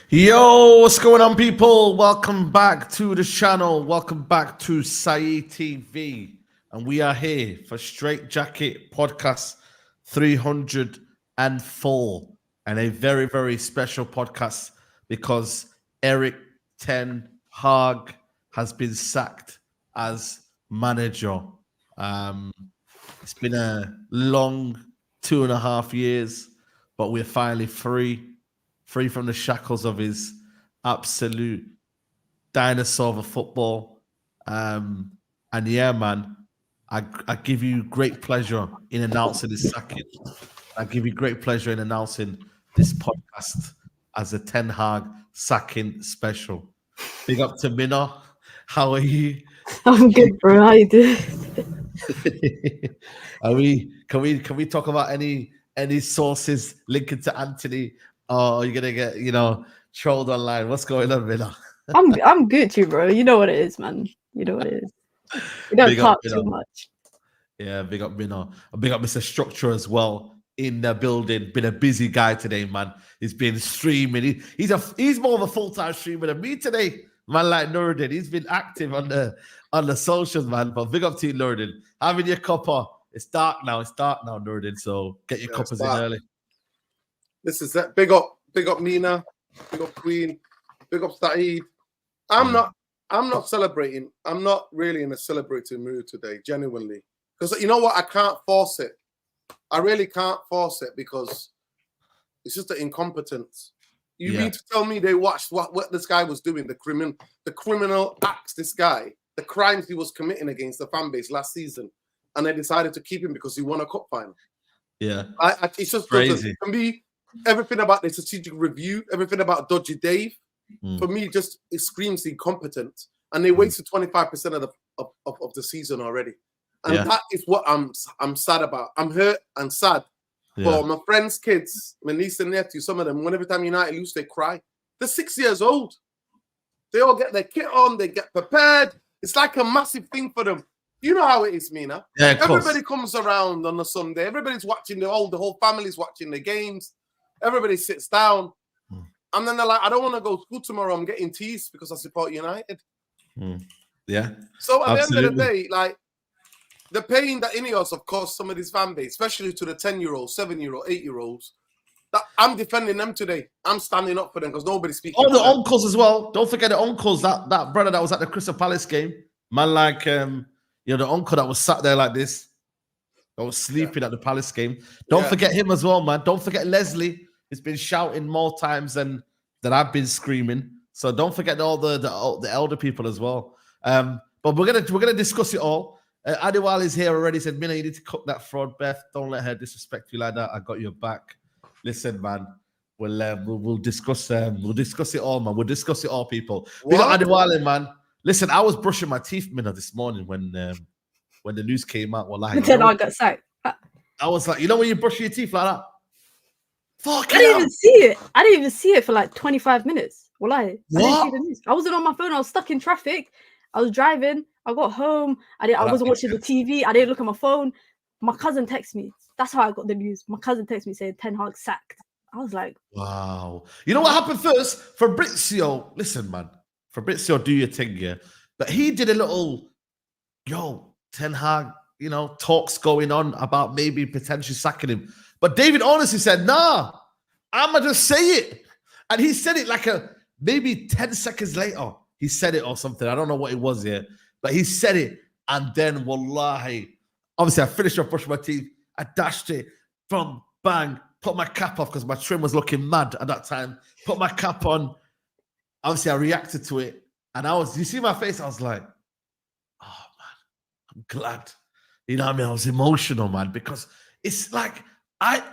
Yo, what's going on, people? Welcome back to the channel. Welcome back to Saeed TV. And we are here for Straightjacket podcast 304. And a very, very special podcast because Ten Hag has been sacked as manager. It's been a long 2.5 years, but we're finally free from the shackles of his absolute dinosaur of a football. And yeah, man, I give you great pleasure in announcing this sacking. I give you great pleasure in announcing this podcast as a Ten Hag sacking special. Big up to Minna. How are you? I'm good, bro. How you doing? Can we talk about any sources linking to Anthony? Oh, you're gonna get, trolled online. What's going on, Minna? I'm good, too, bro. You know what it is, man. You know what it is. We don't talk too much. Yeah, big up Minna. Big up Mr. Structure as well in the building. Been a busy guy today, man. He's been streaming. He's more of a full-time streamer than me today. Man, like Nuruddin, he's been active on the socials, man. But big up to you, Nuruddin. Having your cuppa. It's dark now, Nuruddin. So get your cuppers in early. This is that. Big up Nina. Big up Queen. Big up Saeed. I'm not celebrating. I'm not really in a celebrating mood today, genuinely. Because you know what? I can't force it. I really can't force it because it's just the incompetence. You mean to tell me they watched what this guy was doing, the criminal acts, this guy, the crimes he was committing against the fan base last season, and they decided to keep him because he won a cup final? Yeah. It's just crazy. For me, everything about the strategic review, everything about Dodgy Dave, for me, it screams incompetence. and they wasted 25% of the season already. And that is what I'm sad about. I'm hurt and sad for my friends' kids, my niece and nephew. Some of them, whenever time United lose, they cry. They're 6 years old. They all get their kit on. They get prepared. It's like a massive thing for them. You know how it is, Mina. Yeah, everybody comes around on a Sunday. Everybody's watching the whole family's watching the games. Everybody sits down. And then they're like, I don't want to go to school tomorrow. I'm getting teased because I support United. Yeah. So at the end of the day, like, the pain that Ineos have caused some of these fan base, especially to the 10-year-olds, 7-year-old, 8-year-olds, that I'm defending them today. I'm standing up for them because nobody's speaking. Oh, the uncles as well. Don't forget the uncles. That brother that was at the Crystal Palace game, man, like the uncle that was sat there like this, that was sleeping at the Palace game. Don't forget him as well, man. Don't forget Leslie. He's been shouting more times than I've been screaming. So don't forget all the elder people as well. But we're gonna discuss it all. Adiwal is here already. Said, Mina, you need to cook that fraud, Beth. Don't let her disrespect you like that. I got your back. Listen, man. We'll discuss. We'll discuss it all, man. We'll discuss it all, people. We got Adiwal, man. Listen, I was brushing my teeth, Mina, this morning when the news came out. Wallahi, Then I got sacked. I was like, when you brush your teeth like that. Fuck I didn't even see it. I didn't even see it for like 25 minutes. Wallahi. What? I wasn't on my phone. I was stuck in traffic. I was driving. I got home. I wasn't watching the TV. I didn't look at my phone. My cousin texted me. That's how I got the news. My cousin texted me saying Ten Hag sacked. I was like, wow. You know what happened first? Fabrizio, listen, man. Fabrizio, do your thing, yeah. But he did a little, Ten Hag, talks going on about maybe potentially sacking him. But David honestly said, nah, I'm going to just say it. And he said it like maybe 10 seconds later. He said it or something. I don't know what it was here. But he said it. And then, wallahi, obviously, I finished off brushing my teeth. I dashed it from bang, put my cap off because my trim was looking mad at that time. Put my cap on. Obviously, I reacted to it. And you see my face? I was like, oh, man, I'm glad. You know what I mean? I was emotional, man, because it's like,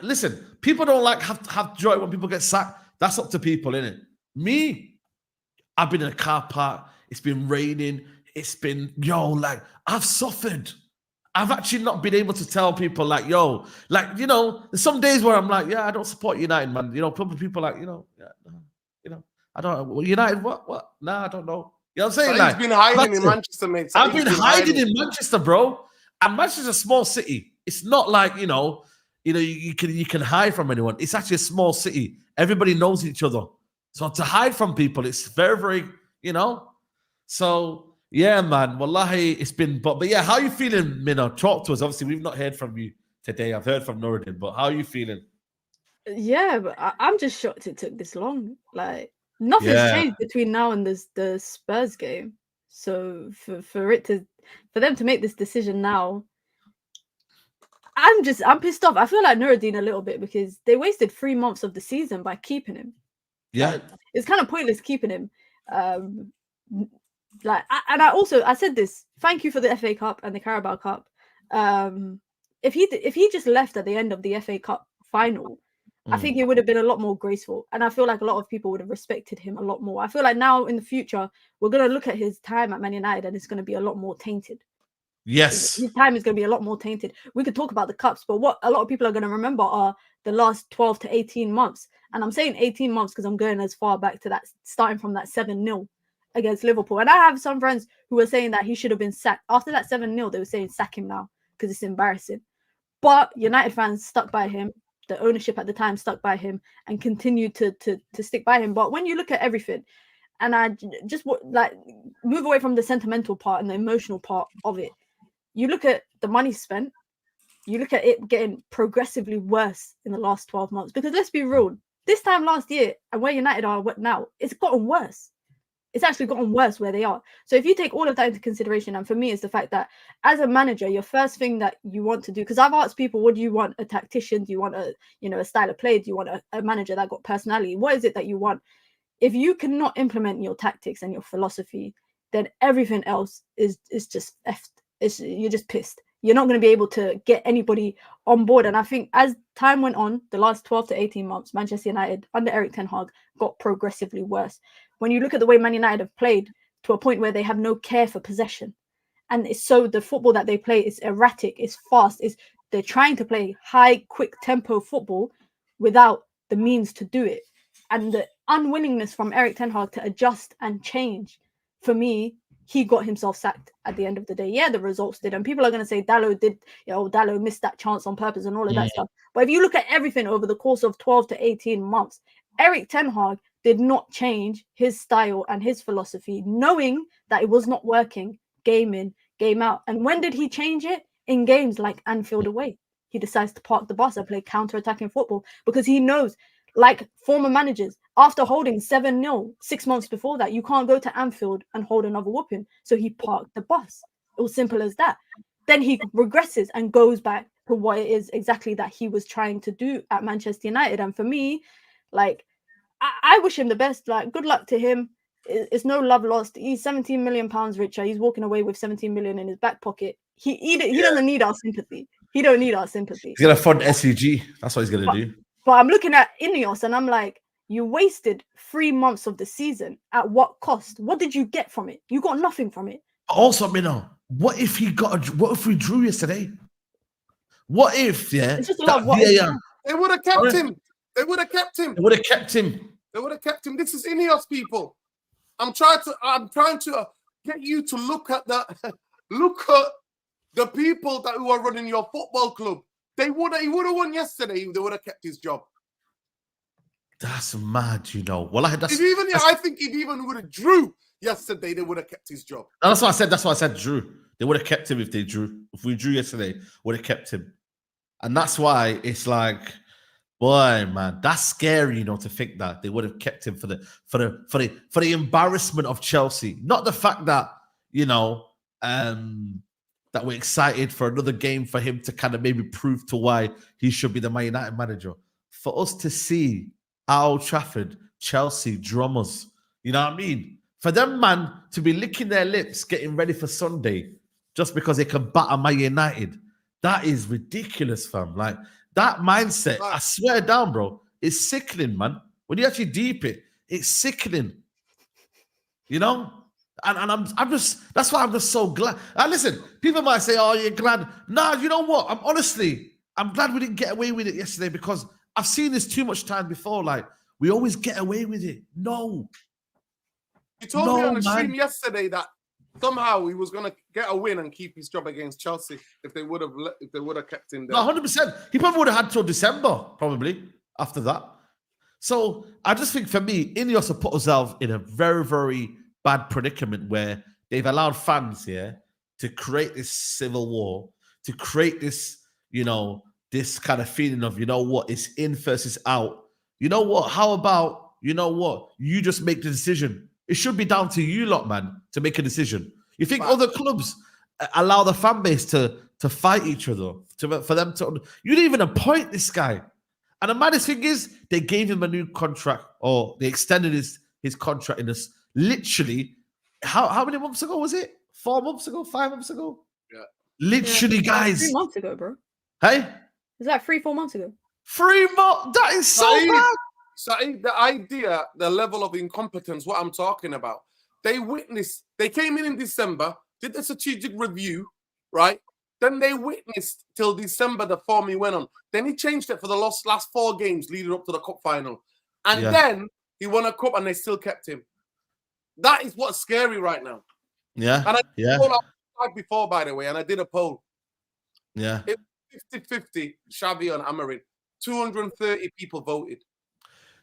listen, people don't like have joy when people get sacked. That's up to people, innit? Me, I've been in a car park. It's been raining. It's been, I've suffered. I've actually not been able to tell people there's some days where I'm like, I don't support United, man. People are like, I don't, United, what? Nah, I don't know. You know what I'm saying? He's been hiding in Manchester, mate. I've been hiding in Manchester, bro. And Manchester's a small city. It's not like, you can hide from anyone. It's actually a small city. Everybody knows each other. So to hide from people, it's very, very, So, yeah, man. Wallahi, it's been... But yeah, how are you feeling, Mina? Talk to us. Obviously, we've not heard from you today. I've heard from Nuruddin, but how are you feeling? Yeah, but I'm just shocked it took this long. Like, nothing's changed between now and the Spurs game. So for them to make this decision now, I'm pissed off. I feel like Nuruddin a little bit because they wasted 3 months of the season by keeping him. Yeah, it's kind of pointless keeping him. I said this. Thank you for the FA Cup and the Carabao Cup. If he just left at the end of the FA Cup final, I think it would have been a lot more graceful, and I feel like a lot of people would have respected him a lot more. I feel like now in the future we're going to look at his time at Man United and it's going to be a lot more tainted. Yes, his time is going to be a lot more tainted. We could talk about the cups, but what a lot of people are going to remember are the last 12 to 18 months. And I'm saying 18 months because I'm going as far back to that, starting from that 7-0 against Liverpool. And I have some friends who were saying that he should have been sacked. After that 7-0, they were saying sack him now because it's embarrassing. But United fans stuck by him. The ownership at the time stuck by him and continued to stick by him. But when you look at everything, and I just move away from the sentimental part and the emotional part of it, you look at the money spent, you look at it getting progressively worse in the last 12 months. Because let's be real, this time last year and where United are now, it's gotten worse. It's actually gotten worse where they are. So if you take all of that into consideration, and for me, it's the fact that as a manager, your first thing that you want to do, because I've asked people, what do you want? A tactician? Do you want a style of play? Do you want a manager that got personality? What is it that you want? If you cannot implement your tactics and your philosophy, then everything else is just effed. You're just pissed. You're not going to be able to get anybody on board. And I think as time went on, the last 12 to 18 months, Manchester United under Eric Ten Hag got progressively worse. When you look at the way Man United have played, to a point where they have no care for possession. And it's so the football that they play is erratic, it's fast, they're trying to play high, quick tempo football without the means to do it. And the unwillingness from Erik Ten Hag to adjust and change, for me, he got himself sacked at the end of the day. Yeah, the results did. And people are going to say Dalot missed that chance on purpose and all of that stuff. But if you look at everything over the course of 12 to 18 months, Erik Ten Hag did not change his style and his philosophy, knowing that it was not working game in, game out. And when did he change it? In games like Anfield away. He decides to park the bus and play counter-attacking football because he knows, like former managers, after holding 7-0 6 months before that, you can't go to Anfield and hold another whooping. So he parked the bus. It was simple as that. Then he regresses and goes back to what it is exactly that he was trying to do at Manchester United. And for me, like, I wish him the best. Like, good luck to him. It's no love lost. He's 17 million pounds richer. He's walking away with 17 million in his back pocket. He doesn't need our sympathy. He don't need our sympathy. He's gonna fund SEG. That's what he's gonna do. But I'm looking at Ineos and I'm like, you wasted 3 months of the season. At what cost? What did you get from it? You got nothing from it. Also, Mino, what if we drew yesterday? What if, It's just a lot of what if. They would have kept him. They would have kept him. They would have kept him. They would have kept him. This is Ineos, people. I'm trying to get you to look at the people who are running your football club. He would have won yesterday. They would have kept his job. That's mad, you know. Well, I think if even would have drew yesterday, they would have kept his job. That's why I said drew. They would have kept him if they drew. If we drew yesterday, would have kept him. And that's why it's like, boy, man, that's scary, you know, to think that they would have kept him for the embarrassment of Chelsea. Not the fact that, you know, that we're excited for another game for him to kind of maybe prove to why he should be the Man United manager. For us to see at Old Trafford, Chelsea drummers, you know what I mean? For them, man, to be licking their lips, getting ready for Sunday, just because they can batter Man United, that is ridiculous, fam. Like, that mindset, I swear down, bro, it's sickening, man. When you actually deep it, it's sickening. You know? And I'm just, that's why I'm just so glad. And listen, people might say, oh, you're glad. Nah, you know what? I'm glad we didn't get away with it yesterday because I've seen this too much time before. Like, we always get away with it. No. You told me on the stream yesterday that somehow he was going to get a win and keep his job against Chelsea if they would have kept him there. No, 100%. He probably would have had till December, probably, after that. So I just think for me, Ineos have put themselves in a very, very bad predicament where they've allowed fans here to create this civil war, to create this, you know, this kind of feeling of, you know what, it's in versus out. You know what? How about, you know what? You just make the decision. It should be down to you lot, man, to make a decision. You think other clubs allow the fan base to fight each other, for them to... You didn't even appoint this guy. And the maddest thing is, they gave him a new contract, or they extended his contract in this literally, how many months ago was it? 4 months ago? 5 months ago? Yeah. Literally, guys. 3 months ago, bro. Hey? Is that 3-4 months ago? 3 months? That is so bad. Saeed, the idea, the level of incompetence, what I'm talking about, they came in December, did the strategic review, right? Then they witnessed till December the form he went on. Then he changed it for the last 4 games leading up to the cup final. And then he won a cup and they still kept him. That is what's scary right now. Yeah. And I did a poll outside before, by the way, and I did a poll. Yeah. It was 50-50, Xavi and Amorim. 230 people voted.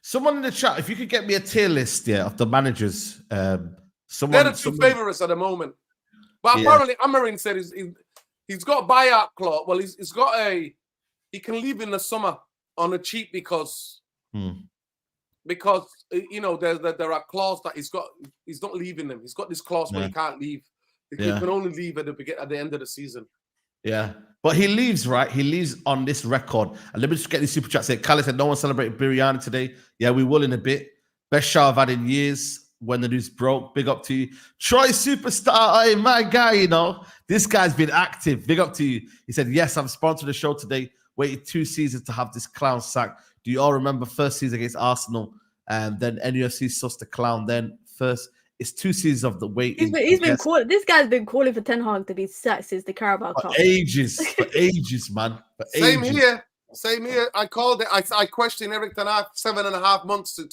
Someone in the chat, if you could get me a tier list, of the managers. They're the two favourites at the moment. But apparently Amorim said he's got a buyout clause. Well, he can leave in the summer on a cheap because you know there are clauses that he's not leaving them. He's got this clause where he can't leave. He can only leave at the end of the season. Yeah. But he leaves, right? He leaves on this record. And let me just get these super chats. Khaled said, no one celebrated biryani today. Yeah, we will in a bit. Best show I've had in years when the news broke. Big up to you. Troy Superstar, hey, my guy, you know. This guy's been active. Big up to you. He said, yes, I'm sponsoring the show today. Waited 2 seasons to have this clown sack. Do you all remember first season against Arsenal? And then NUFC sussed the clown. Then first It's 2 seasons of the waiting. He's been calling. This guy's been calling for Ten Hag to be sacked since the Carabao Cup. For ages, man. For Same ages. here. Same here. I called it. I questioned Eric Ten Hag 7.5 months to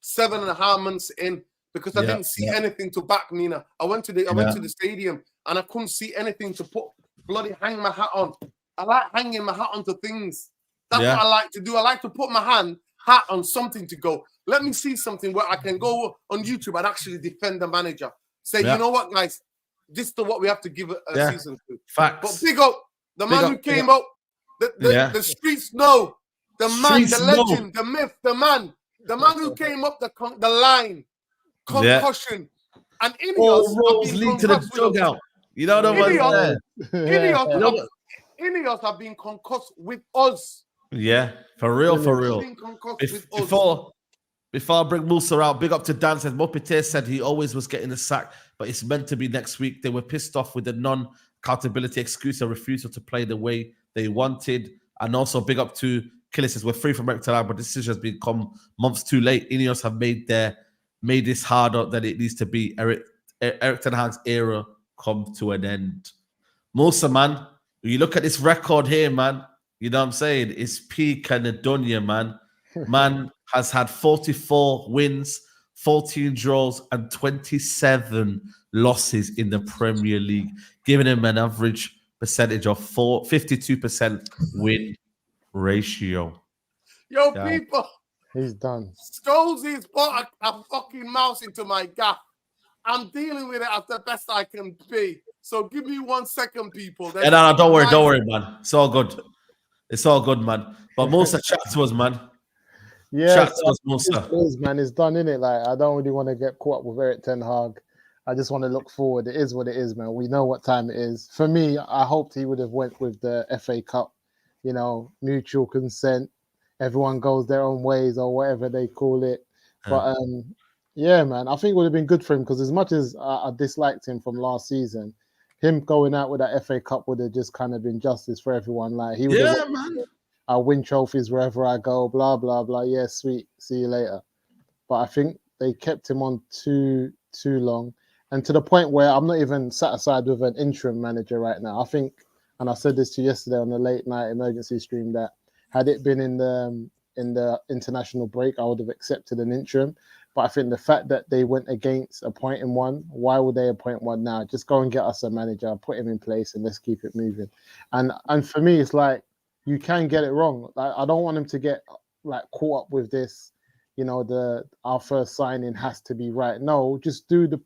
7.5 months in because I didn't see anything to back Mina. I went to the stadium and I couldn't see anything to hang my hat on. I like hanging my hat onto things. That's what I like to do. I like to put my hat on something to go. Let me see something where I can go on YouTube and actually defend the manager. Say, you know what, guys, this is what we have to give a season to. Facts. But big up the man who came up. The streets know. The man, the legend, the myth, the man who came up the line. Concussion. And all roads lead to the dugout. You know what I'm saying? Ineos have been concussed with us. Yeah, for real. Before I bring Musa out, big up to Dan. Said Mopite said he always was getting a sack, but it's meant to be next week. They were pissed off with the non-accountability excuse or refusal to play the way they wanted. And also big up to Killis says we're free from Eric Ten Hag, but the decision has become months too late. Ineos have made this harder than it needs to be. Eric Ten Hag's era come to an end. Musa, man, when you look at this record here, man, you know what I'm saying? It's peak and Adonia, man. Man has had 44 wins, 14 draws, and 27 losses in the Premier League, giving him an average percentage of 52% win ratio. Yo, people. He's done. Scholesy's put a fucking mouse into my gap. I'm dealing with it as the best I can be. So give me 1 second, people. No, don't worry, man. It's all good. It's all good, man. But Musa, chat to us, man. Yeah, chat to us, Musa. Man, it's done, innit? Like, I don't really want to get caught up with Eric Ten Hag. I just want to look forward. It is what it is, man. We know what time it is. For me, I hoped he would have went with the FA Cup, mutual consent. Everyone goes their own ways or whatever they call it. But, yeah, man, I think it would have been good for him because as much as I disliked him from last season, him going out with that FA Cup would have just kind of been justice for everyone. Like he would have I win trophies wherever I go, blah, blah, blah. Yeah, sweet. See you later. But I think they kept him on too long. And to the point where I'm not even satisfied with an interim manager right now. I think, and I said this to you yesterday on the late night emergency stream, that had it been in the international break, I would have accepted an interim. But I think the fact that they went against appointing one, why would they appoint one now? Just go and get us a manager, put him in place, and let's keep it moving. And for me, it's like you can get it wrong. Like, I don't want him to get like caught up with this. Our first signing has to be right. No, just do the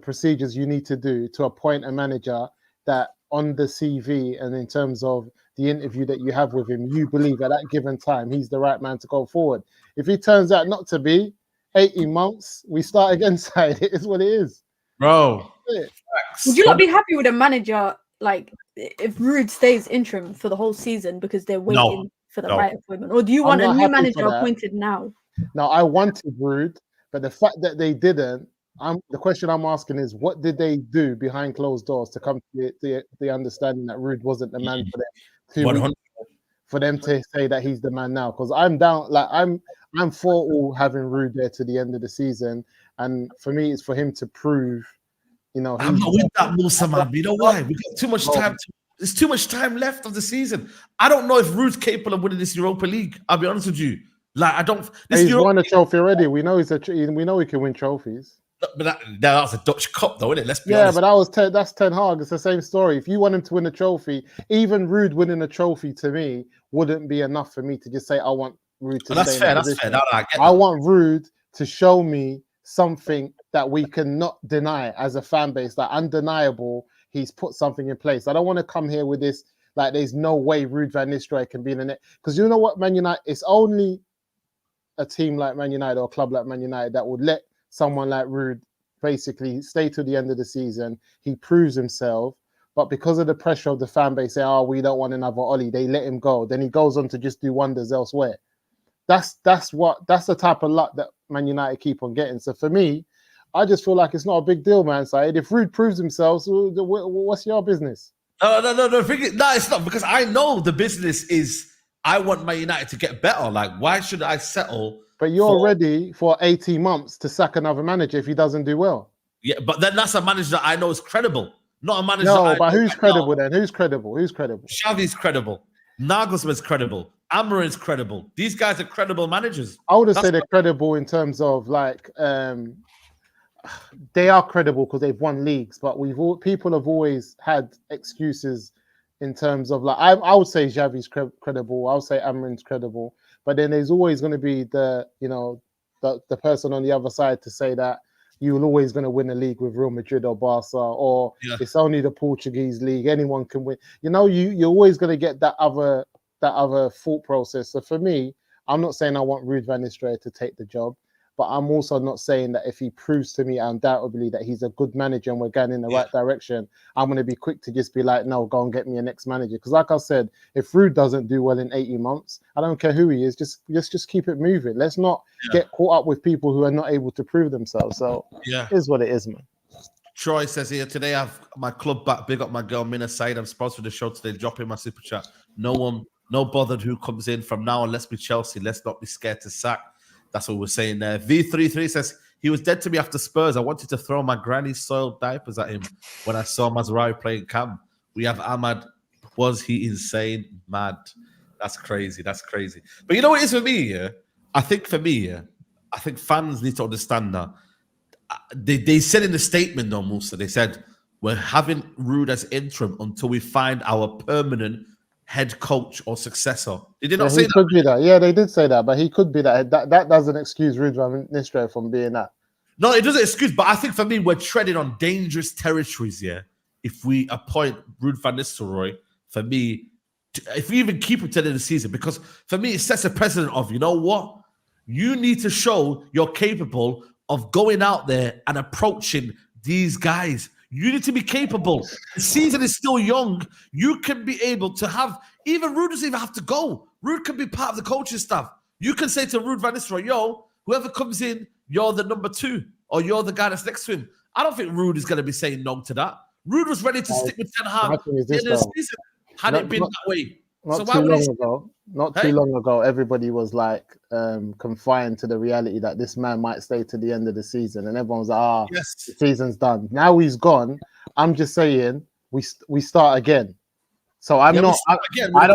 procedures you need to do to appoint a manager that on the CV and in terms of the interview that you have with him, you believe at that given time he's the right man to go forward. If he turns out not to be, 18 months, we start again side. It is what it is. Bro. Would you not be happy with a manager, like, if Ruud stays interim for the whole season because they're waiting for the right appointment? Or do you want a new manager appointed now? No, I wanted Ruud, but the fact that they didn't, the question I'm asking is, what did they do behind closed doors to come to the understanding that Ruud wasn't the man for them? For them to say that he's the man now, because I'm down. Like I'm for all having Ruud there to the end of the season, and for me, it's for him to prove. I'm not with that, Musa, man. You know why? We got too much time. There's too much time left of the season. I don't know if Ruud's capable of winning this Europa League. I'll be honest with you. Like I don't. He's won a trophy already. We know we know he can win trophies. But that's a Dutch Cup, though, isn't it? Let's be honest. But that's Ten Hag. It's the same story. If you want him to win a trophy, even Ruud winning a trophy to me wouldn't be enough for me to just say I want Ruud to stay in that position. That's fair. I want Ruud to show me something that we cannot deny as a fan base, like undeniable. He's put something in place. I don't want to come here with this like there's no way Ruud van Nistelrooy can be in the net, because you know what, Man United. It's only a team like Man United or a club like Man United that would let someone like Ruud basically stay to the end of the season. He proves himself, but because of the pressure of the fan base, say, "Oh, we don't want another Ollie," they let him go. Then he goes on to just do wonders elsewhere. That's the type of luck that Man United keep on getting. So for me, I just feel like it's not a big deal, man. Saeed, if Ruud proves himself, what's your business? No, it's not, because I know the business is I want Man United to get better. Like, why should I settle But you're ready for 18 months to sack another manager if he doesn't do well. Yeah, but then that's a manager that I know is credible, not a manager. No, but who's credible then? Who's credible? Who's credible? Xavi's credible. Nagelsmann's credible. Amorim's credible. These guys are credible managers. I would say they're credible in terms of like they are credible because they've won leagues, but people have always had excuses in terms of like I would say Xavi's credible. I would say Amorim's credible, but then there's always going to be the person on the other side to say that you're always going to win a league with Real Madrid or Barca, or it's only the Portuguese league. Anyone can win. You're always going to get that other thought process. So for me, I'm not saying I want Ruud van Nistelrooy to take the job, but I'm also not saying that if he proves to me undoubtedly that he's a good manager and we're going in the right direction, I'm going to be quick to just be like, no, go and get me a next manager. Because like I said, if Ruud doesn't do well in 18 months, I don't care who he is, just keep it moving. Let's not get caught up with people who are not able to prove themselves. So it is what it is, man. Troy says here, today I have my club back. Big up my girl, Minna Saeed. I'm sponsored the show today. Dropping my super chat. No bothered who comes in from now on. Let's be Chelsea. Let's not be scared to sack. That's what we're saying there. V33 says, he was dead to me after Spurs. I wanted to throw my granny's soiled diapers at him when I saw Mazraoui playing Cam. We have Ahmad. Was he insane? Mad. That's crazy. That's crazy. But you know what it is for me, yeah? I think fans need to understand that. They said in the statement, though, Musa, they said, we're having Ruud as interim until we find our permanent head coach or successor. They did not say that. Could be that. Yeah, they did say that, but he could be that. That doesn't excuse Ruud van Nistelrooy from being that. No, it doesn't excuse, but I think for me, we're treading on dangerous territories here. If we appoint Ruud van Nistelrooy, for me, if we even keep him to the end of the season, because for me, it sets a precedent of, you know what? You need to show you're capable of going out there and approaching these guys. You need to be capable. The season is still young. You can be able to have, even Ruud doesn't even have to go. Ruud can be part of the coaching staff. You can say to Ruud van Nistelrooy, yo, whoever comes in, you're the number 2, or you're the guy that's next to him. I don't think Ruud is going to be saying no to that. Ruud was ready to stick with Ten Hag at the end of the season, had it been that way. Not too long ago, everybody was like confined to the reality that this man might stay to the end of the season, and everyone was like, the season's done. Now he's gone. I'm just saying we start again. So I don't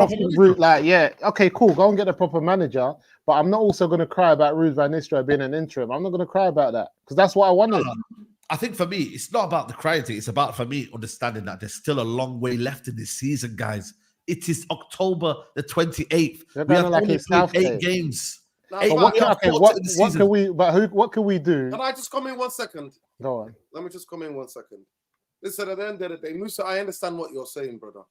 think Ruud okay, cool, go and get a proper manager, but I'm not also going to cry about Ruud van Nistelrooy being an interim. I'm not going to cry about that because that's what I wanted. I think for me, it's not about the crying thing. It's about, for me, understanding that there's still a long way left in this season, guys. It is October the 28th. We have only played 8 games. What can we do? Can I just come in 1 second? Go on. Let me just come in 1 second. Listen, at the end of the day, Musa, I understand what you're saying, brother.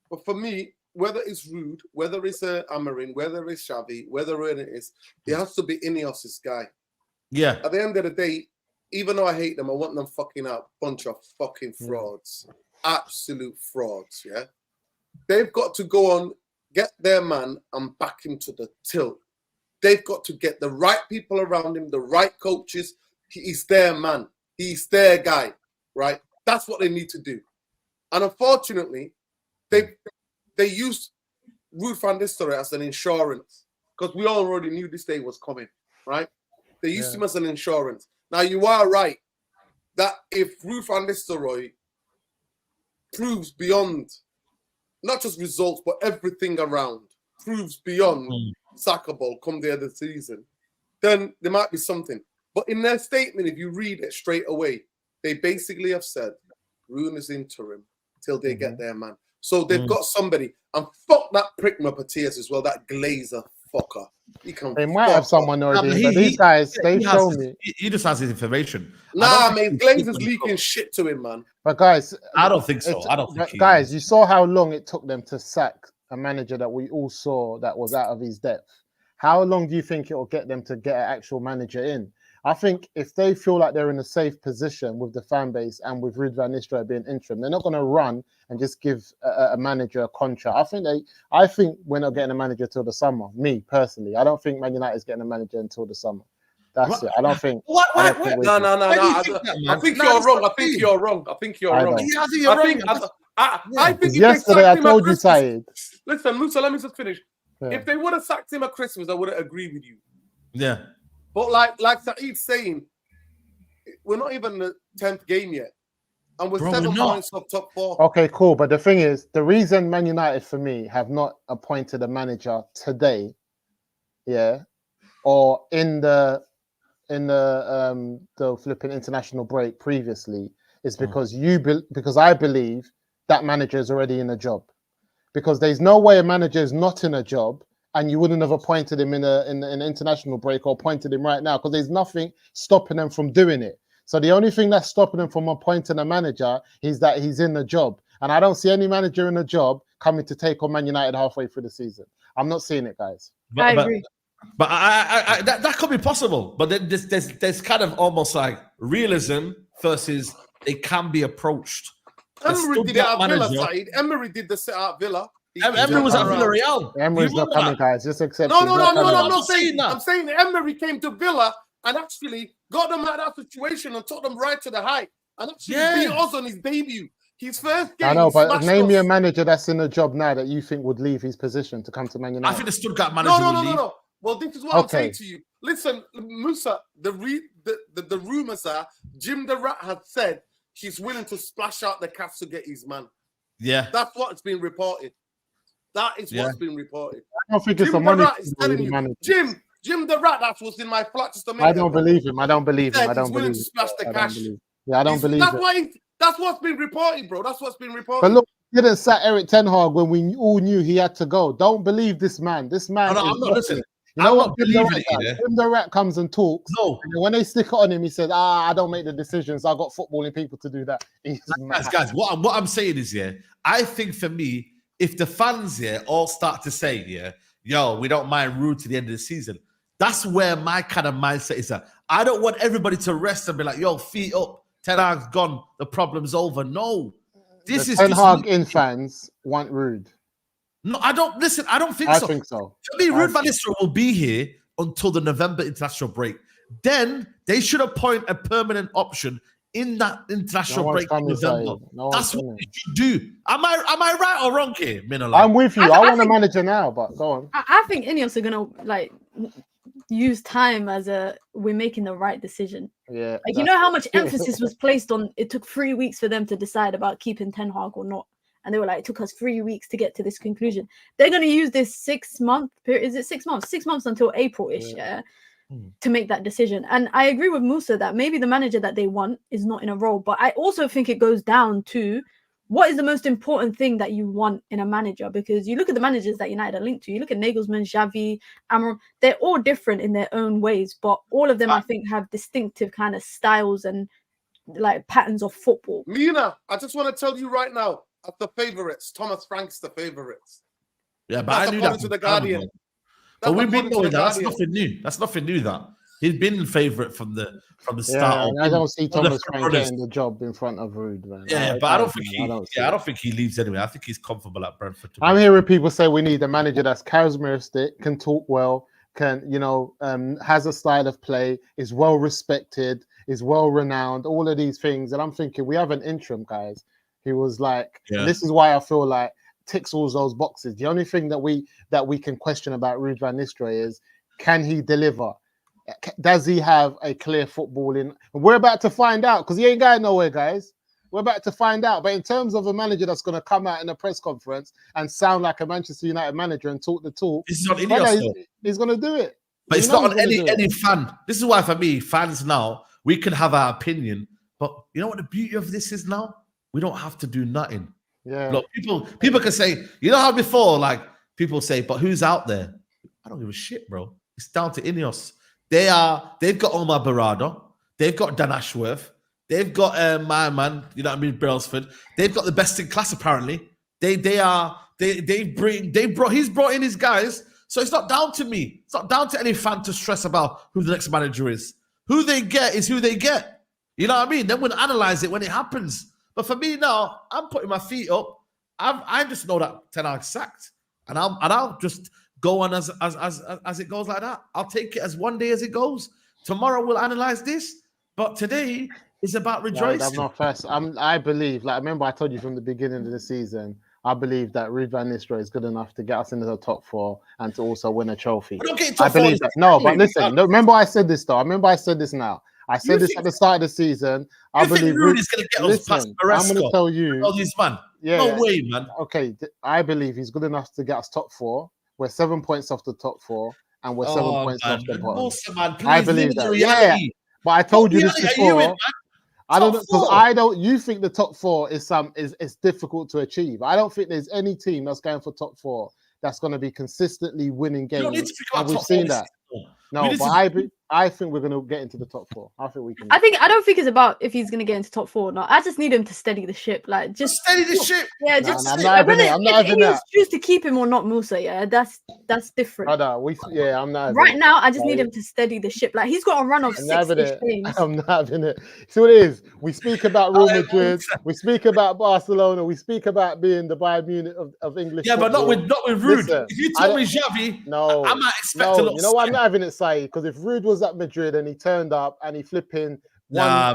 But for me, whether it's Ruud, whether it's Amorim, whether it's Xavi, whether it is, it has to be Ineos's guy. Yeah. At the end of the day, even though I hate them, I want them fucking out. Bunch of fucking frauds. Absolute frauds, yeah? They've got to go on, get their man and back him to the tilt. They've got to get the right people around him, the right coaches. He's their man. He's their guy, right? That's what they need to do. And unfortunately, they used Ruud van Nistelrooy as an insurance because we already knew this day was coming, right? They used him as an insurance. Now, you are right that if Ruud van Nistelrooy proves beyond not just results, but everything around, proves beyond sackable come the end of the season, then there might be something. But in their statement, if you read it straight away, they basically have said, Ruud is interim till they get their man. So they've got somebody. And fuck that prick Matthias as well, that glazer fucker. They might have someone already, but these guys, they've shown me. He just has his information. Nah, man, Glazer's leaking shit to him, man. But guys, I don't think so. I don't think guys, you saw how long it took them to sack a manager that we all saw that was out of his depth. How long do you think it will get them to get an actual manager in? I think if they feel like they're in a safe position with the fan base and with Ruud van Nistelrooy being interim, they're not going to run and just give a manager a contract. I think we're not getting a manager till the summer. Me personally, I don't think Man United is getting a manager until the summer. That's it. I don't think. No. I think you're wrong. I think you're wrong. I think yesterday I told you, Saeed. Listen, Musa, let me just finish. Yeah. If they would have sacked him at Christmas, I would have agreed with you. Yeah. But like Saeed's saying, we're not even the 10th game yet. And we're Bro, 7 we're not. points off top 4. Okay, cool. But the thing is, the reason Man United for me have not appointed a manager today, yeah, or in the flipping international break previously, is because because I believe that manager is already in a job. Because there's no way a manager is not in a job and you wouldn't have appointed him in an international break or appointed him right now, because there's nothing stopping them from doing it. So the only thing that's stopping them from appointing a manager is that he's in the job. And I don't see any manager in a job coming to take on Man United halfway through the season. I'm not seeing it, guys. I agree. But I that could be possible. But then there's kind of almost like realism versus they can be approached. Emery did it at Villa, Saeed. Emery did the set at Villa. Emery was at Villarreal. Emery's not coming, guys. Just accept No, it. I'm not saying that. I'm saying Emery came to Villa and actually got them out of that situation and took them right to the height. And actually beat us on his debut. His first game. I know, but name me a manager that's in a job now that you think would leave his position to come to Man United. I think the Stuttgart manager would leave. No. Well, this is what I'm saying to you. Listen, Musa, the rumors are Jim the Rat has said he's willing to splash out the cash to get his man. Yeah. That's what's been reported. That is what's been reported. I don't think it's Jim the money. the Rat is telling you, Jim the Rat, that was in my flat just a minute I don't believe him. I don't believe him. I don't he's willing believe to splash the cash. Yeah, I don't believe it. That's what's been reported, bro. That's what's been reported. But look, he didn't sack Eric Ten Hag when we all knew he had to go. Don't believe this man. This man. No, I'm not listening. You know I'm what? not believing it. Jim the Rat comes and talks. No. And when they stick it on him, he says, I don't make the decisions. I got footballing people to do that. Guys, what I'm saying is, I think for me, if the fans all start to say, yo, we don't mind Rude to the end of the season, that's where my kind of mindset is at. I don't want everybody to rest and be like, yo, feet up. Ten Hag's gone. The problem's over. No. This is Ten Hag in fans want Rude. No, I don't. Listen, I don't think I so. think so. For me, Ruud van Nistelrooy will be here until the November international break. Then they should appoint a permanent option in that international break in November. That's what they should do. Am I right or wrong here, Minola? I'm with you. I want a manager now, but go on. I think Ineos are gonna use time as we're making the right decision. Yeah. Like, you know how much emphasis was placed on it took 3 weeks for them to decide about keeping Ten Hag or not. And they were like, it took us 3 weeks to get to this conclusion. They're going to use this 6 month period. Is it 6 months? 6 months until April-ish, to make that decision. And I agree with Musa that maybe the manager that they want is not in a role. But I also think it goes down to what is the most important thing that you want in a manager? Because you look at the managers that United are linked to. You look at Nagelsmann, Xavi, Amorim. They're all different in their own ways. But all of them, I think, have distinctive kind of styles and like patterns of football. Mina, I just want to tell you right now, of the favourites, Thomas Frank's the favourites. Yeah, but I knew that. To the Guardian. But we've been knowing that. That's nothing new. That's nothing new. That he's been favourite from the start. I don't see Thomas Frank getting the job in front of Ruud, man. Yeah, but I don't think he leaves anyway. I think he's comfortable at Brentford. I'm hearing people say we need a manager that's charismatic, can talk well, can has a style of play, is well respected, is well renowned, all of these things. And I'm thinking we have an interim, guys. He was like, this is why I feel like ticks all those boxes. The only thing that we can question about Ruud van Nistelrooy is, can he deliver? Does he have a clear footballing? We're about to find out because he ain't going nowhere, guys. We're about to find out. But in terms of a manager that's going to come out in a press conference and sound like a Manchester United manager and talk the talk, he's going to do it. But it's not on any fan. This is why, for me, fans now, we can have our opinion. But you know what the beauty of this is now? We don't have to do nothing. Yeah. Look, people can say, you know how before, like people say, but who's out there? I don't give a shit, bro. It's down to Ineos. They've got Omar Barada, they've got Dan Ashworth, they've got my man, you know what I mean, Brailsford. They've got the best in class apparently. He's brought in his guys. So it's not down to me. It's not down to any fan to stress about who the next manager is. Who they get is who they get. You know what I mean? Then we'll analyze it when it happens. But for me now, I'm putting my feet up. I just know that Ten Hag's sacked, and I'll just go on as it goes like that. I'll take it as one day as it goes. Tomorrow we'll analyze this, but today is about rejoicing. I'm not first. I believe. Like, remember I told you from the beginning of the season, I believe that Ruud van Nistelrooy is good enough to get us into the top 4 and to also win a trophy. We're not getting I top 4. believe that. No, but listen, remember I said this though. I remember I said this now. I said this at the start of the season. I believe Ruud is going to get us past Maresca. I'm going to tell you. All these man. Yeah, no way, man. Okay, I believe he's good enough to get us top 4. We're 7 points off the top 4, and we're 7 points off the bottom. Awesome, man. Please, I believe that. Yeah, but I told you this before. I don't know because I don't. You think the top 4 is difficult to achieve? I don't think there's any team that's going for top 4 that's going to be consistently winning games. And we've seen that. No, but I think we're going to get into the top 4. I think we can. I don't think it's about if he's going to get into top 4 or not. I just need him to steady the ship. Like just steady the ship. Yeah, just. I'm not having it. I'm not having that. Choose to keep him or not, Musa. Yeah, that's different. I'm not. Right now, I just need him to steady the ship. Like he's got a run of 6 games. I'm not having it. See what it is? We speak about Real Madrid. We speak about Barcelona. We speak about being the Bayern Munich of English. Yeah, football. but not with Ruud. Listen, if you tell me Xavi, no, I might expect a lot. You know what? I'm not having it, Saeed, because if Ruud was at Madrid and he turned up and he won La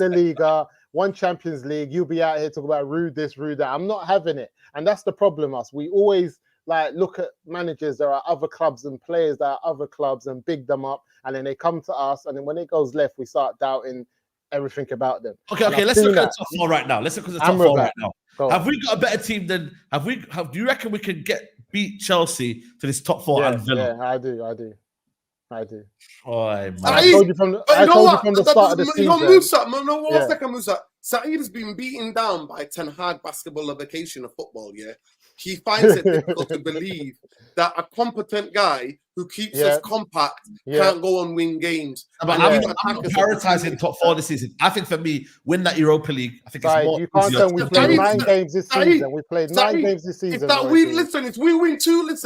Liga, won Champions League, you'll be out here talking about Ruud this, Ruud that. I'm not having it, and that's the problem. We always look at managers. There are other clubs and players that are other clubs and big them up, and then they come to us, and then when it goes left, we start doubting everything about them. Okay. Let's look at the top 4 right now. Let's look at the top 4 right now. Have we got a better team than? Do you reckon we can beat Chelsea to this top 4 and Villa? Yeah, I do. Oh, man. I told you from the start of the season. Musa. Saeed has been beaten down by Ten Hag basketballification of football, yeah? He finds it difficult to believe that a competent guy who keeps us compact can't go and win games. But I'm not prioritizing top 4 this season. I think for me, win that Europa League, I think it's more. You can't tell we played 9 games this season. We played 9 games this season. If we win 2,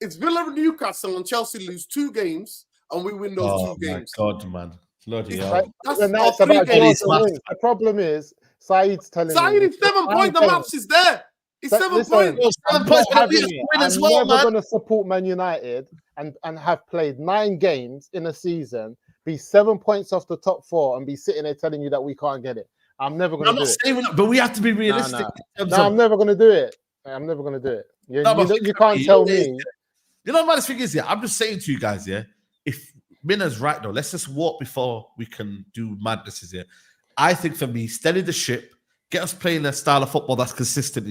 it's Villa and Newcastle and Chelsea lose 2 games and we win those 2 games. Oh, my God, man. Bloody hell. The problem is, Saeed's telling me. Saeed is 7 points. The maps is there. It's 7 points. I'm never going to support Man United and have played 9 games in a season, be 7 points off the top 4, and be sitting there telling you that we can't get it. I'm never going to do it. I'm not saying, but we have to be realistic. No, I'm never going to do it. I'm never going to do it. You can't tell me. You know what the thing is, I'm just saying to you guys, if Minna's right though, let's just walk before we can do madnesses here. I think for me, steady the ship, get us playing a style of football that's consistent.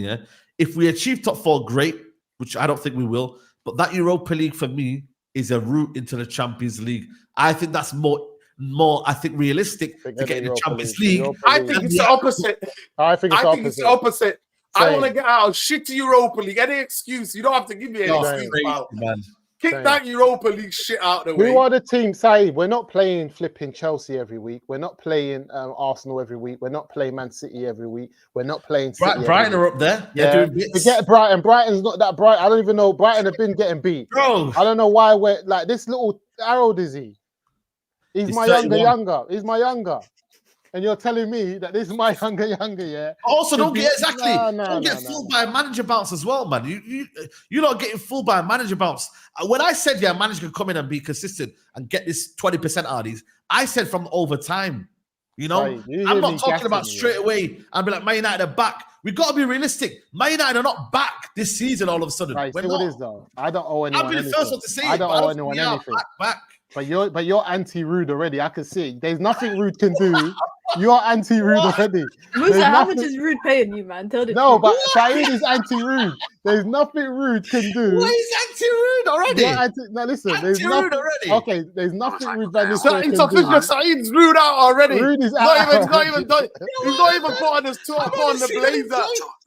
If we achieve top 4, great, which I don't think we will. But that Europa League for me is a route into the Champions League. I think that's more realistic to get in the Champions League. I think it's the opposite. I think it's the opposite. I want to get out of shit to Europa League. Any excuse. You don't have to give me any excuse, man. Kick that Europa League shit out the way. Who are the teams? Say we're not playing flipping Chelsea every week. We're not playing Arsenal every week. We're not playing Man City every week. We're not playing City Brighton are up there. Yeah, forget Brighton. Brighton's not that bright. I don't even know. Brighton have been getting beat. Bro, I don't know why we're like this little arrow dizzy. He's my younger. He's my younger. And you're telling me that this is my younger, yeah. Also, don't get fooled by a manager bounce as well, man. You're not getting fooled by a manager bounce. When I said a manager can come in and be consistent and get this 20% out of these, I said from over time. I'm not talking about straight away. I'll be like, Man United are back. We've got to be realistic. Man United are not back this season all of a sudden. Right, see what it is though. I don't owe anyone anything. I'll be the first one to say I don't owe anyone anything. Back. But you're anti-Ruud already. I can see. There's nothing Ruud can do. You're anti-Ruud already. Musa, how much is Ruud paying you, man? Tell the truth. But Saeed is anti-Ruud. There's nothing Ruud can do. What is anti-Ruud already? Now listen, there's nothing already. Okay, there's nothing Ruud van Nistelrooy can do. Saeed's Ruud out already. Ruud is out. He's not even put on his top on the blazer.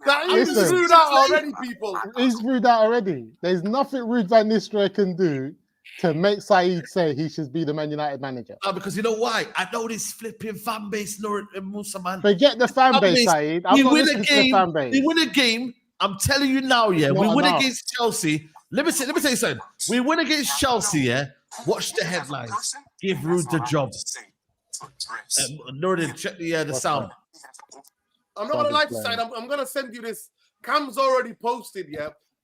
Saeed's Ruud out already, people. He's Ruud out already. There's nothing Ruud van Nistelrooy can do to make Saeed say he should be the Man United manager. Because you know why? I know this flipping fan base, Musa, man. Forget the fan base, Saeed. We win a game. I'm telling you now, we win against Chelsea. Let me tell you something. We win against Chelsea, Watch the headlines. Give Ruud the job. Norden, check the sound. I'm not going to lie to Saeed. I'm going to send you this. Cam's already posted,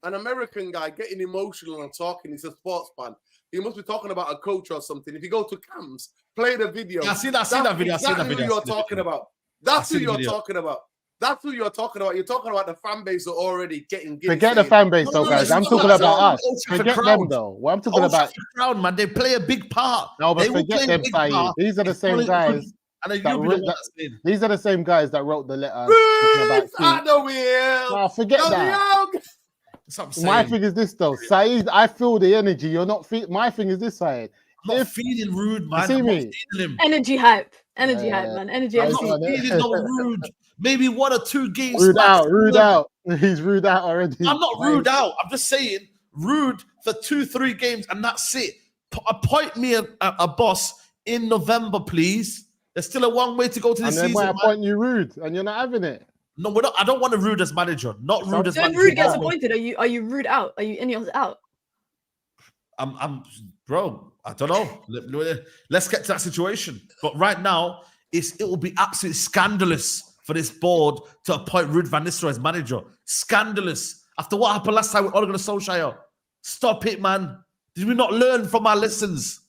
an American guy getting emotional and talking. He's a sports fan. He must be talking about a coach or something. If you go to Cam's, play the video. I see that video. That's who you're talking about. That's who you're talking about. That's who you're talking about. You're talking about the fan base are already getting giddy. Forget the fan base, though, guys. I'm talking about us. Forget them, though. What I'm talking about. Crowd, man. They play a big part. No, but forget them, Saeed. These are the same guys. These are the same guys that wrote the letter. At the wheel. No, forget that. My thing is this, though, Saeed. I feel the energy. You're not. My thing is this, Saeed. I'm not feeling rude, man. See me? Energy hype, man. Energy. I'm not feeling no rude. Maybe 1 or 2 games. Rude out. He's rude out already. I'm not rude out. I'm just saying rude for 2-3 games and that's it. Appoint me a boss in November, please. There's still a long way to go to the season. And then I appoint you rude, and you're not having it. No, we're not. I don't want a rude as manager. Not rude as manager. When Rude gets appointed, are you rude out? Are you Ineos out? Bro. I don't know. Let's get to that situation. But right now, it will be absolutely scandalous for this board to appoint Ruud van Nistelrooy as manager. Scandalous. After what happened last time with Ole Gunnar Solskjaer. Stop it, man. Did we not learn from our lessons?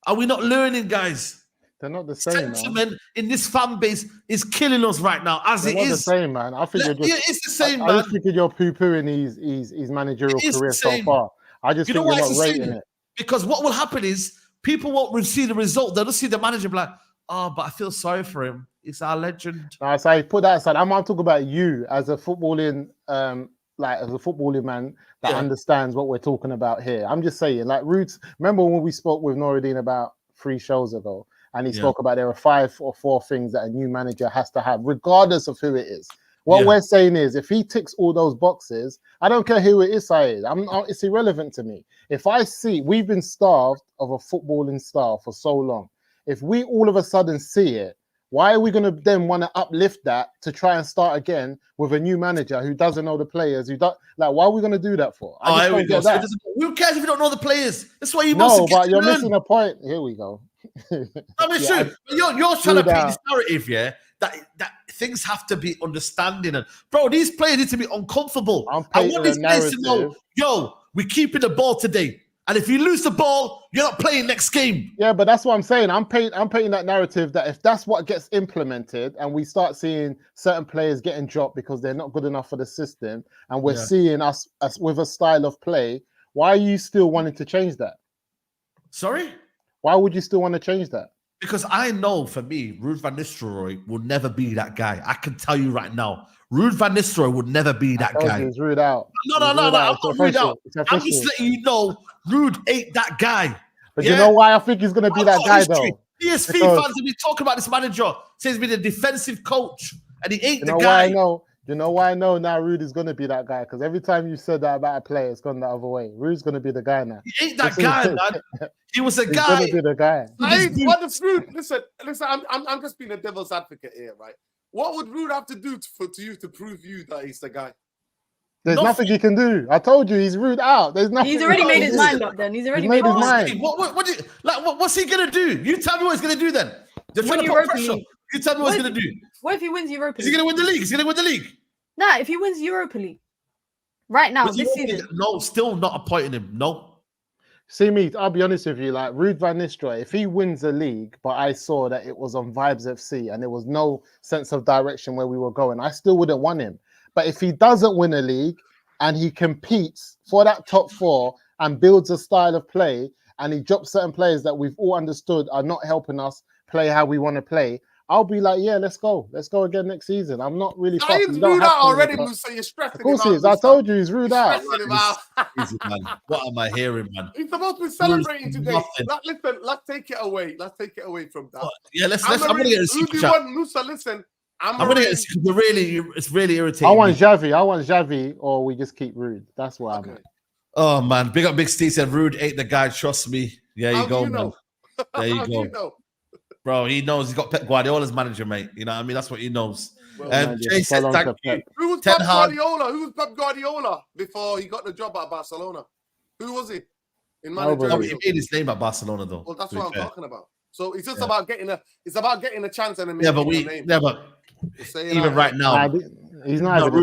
Are we not learning, guys? They're not the same, Sentiment in this fan base is killing us right now, as They're it not is. the same, man. I think it's the same, man. I just think you're poo-pooing his managerial career so far. I just think you're not rating it. Because what will happen is people won't see the result. They'll just see the manager be like, oh, but I feel sorry for him. It's our legend. No, so put that aside. I'm talking about you as a footballing, as a footballing man that understands what we're talking about here. I'm just saying, like Roots. Remember when we spoke with Noureddin about 3 shows ago, and he spoke about there are 5 or 4 things that a new manager has to have, regardless of who it is. What we're saying is, if he ticks all those boxes, I don't care who it is, Saeed. It's irrelevant to me. If I see we've been starved of a footballing style for so long, if we all of a sudden see it, why are we going to then want to uplift that to try and start again with a new manager who doesn't know the players? Who don't like? Why are we going to do that for? I just don't get that. Who cares if you don't know the players? That's why you no, but you're missing a point. Here we go. I mean, true. You're trying to paint this narrative, that things have to be understanding. And bro, these players need to be uncomfortable. I want these players to know, we're keeping the ball today. And if you lose the ball, you're not playing next game. Yeah, but that's what I'm saying. I'm painting that narrative that if that's what gets implemented and we start seeing certain players getting dropped because they're not good enough for the system, and we're seeing us with a style of play, why are you still wanting to change that? Sorry? Why would you still want to change that? Because I know, for me, Ruud van Nistelrooy will never be that guy. I can tell you right now. Ruud van Nistelrooy would never be that guy. He's rude out. No. I'm not rude out. I'm just letting you know Ruud ain't that guy. But you know why I think he's going to be that guy, though? PSV fans have been talking about this manager since he's been a defensive coach, and he ain't the guy. You know why I know now Ruud is going to be that guy? Because every time you said that about a player, it's gone the other way. Ruud's going to be the guy now. He ain't that guy, man. He was a He's guy. He's going to be the guy. What if Ruud? Listen. I'm just being a devil's advocate here, right? What would Ruud have to do to you to prove you that he's the guy? There's nothing he can do. I told you he's Ruud out. There's nothing. He's already made his mind up. Then he's already made his mind. What's he gonna do? You tell me what he's gonna do then. They're trying to put pressure. You tell me what he's gonna do. What if he wins Europa League? Is he gonna win the league? Is he gonna win the league? Nah, if he wins Europa League right now, this season. No, still not appointing him. No. See me, I'll be honest with you, like Ruud van Nistelrooy, if he wins the league, but I saw that it was on Vibes FC and there was no sense of direction where we were going, I still wouldn't want him. But if he doesn't win a league and he competes for that top 4 and builds a style of play and he drops certain players that we've all understood are not helping us play how we want to play, I'll be like, yeah, let's go. Let's go again next season. I'm not really fussed. He's rude out already, Musa. You're stressing him out. Of course he is. I told you he's rude out. Easy, man. What am I hearing, man? He's supposed to be celebrating today. Listen, let's take it away. Let's take it away from that. Yeah, I'm gonna get a super chat. Musa, listen. I'm gonna get it's really irritating. I want Xavi, or we just keep Ruud. That's what I'm at. Oh man, big up Big Steve said Ruud ain't the guy, trust me. There you go, man. There you go. You know? Bro, he knows he's got Pep Guardiola's manager, mate. You know what I mean? That's what he knows. Jay said thank you. Who was Pep Guardiola? Who was Pep Guardiola before he got the job at Barcelona? Who was he? In manager? No, he made his name at Barcelona, though. Well, that's what I'm talking about. So it's just about getting a chance and a name. Even right now, he's not.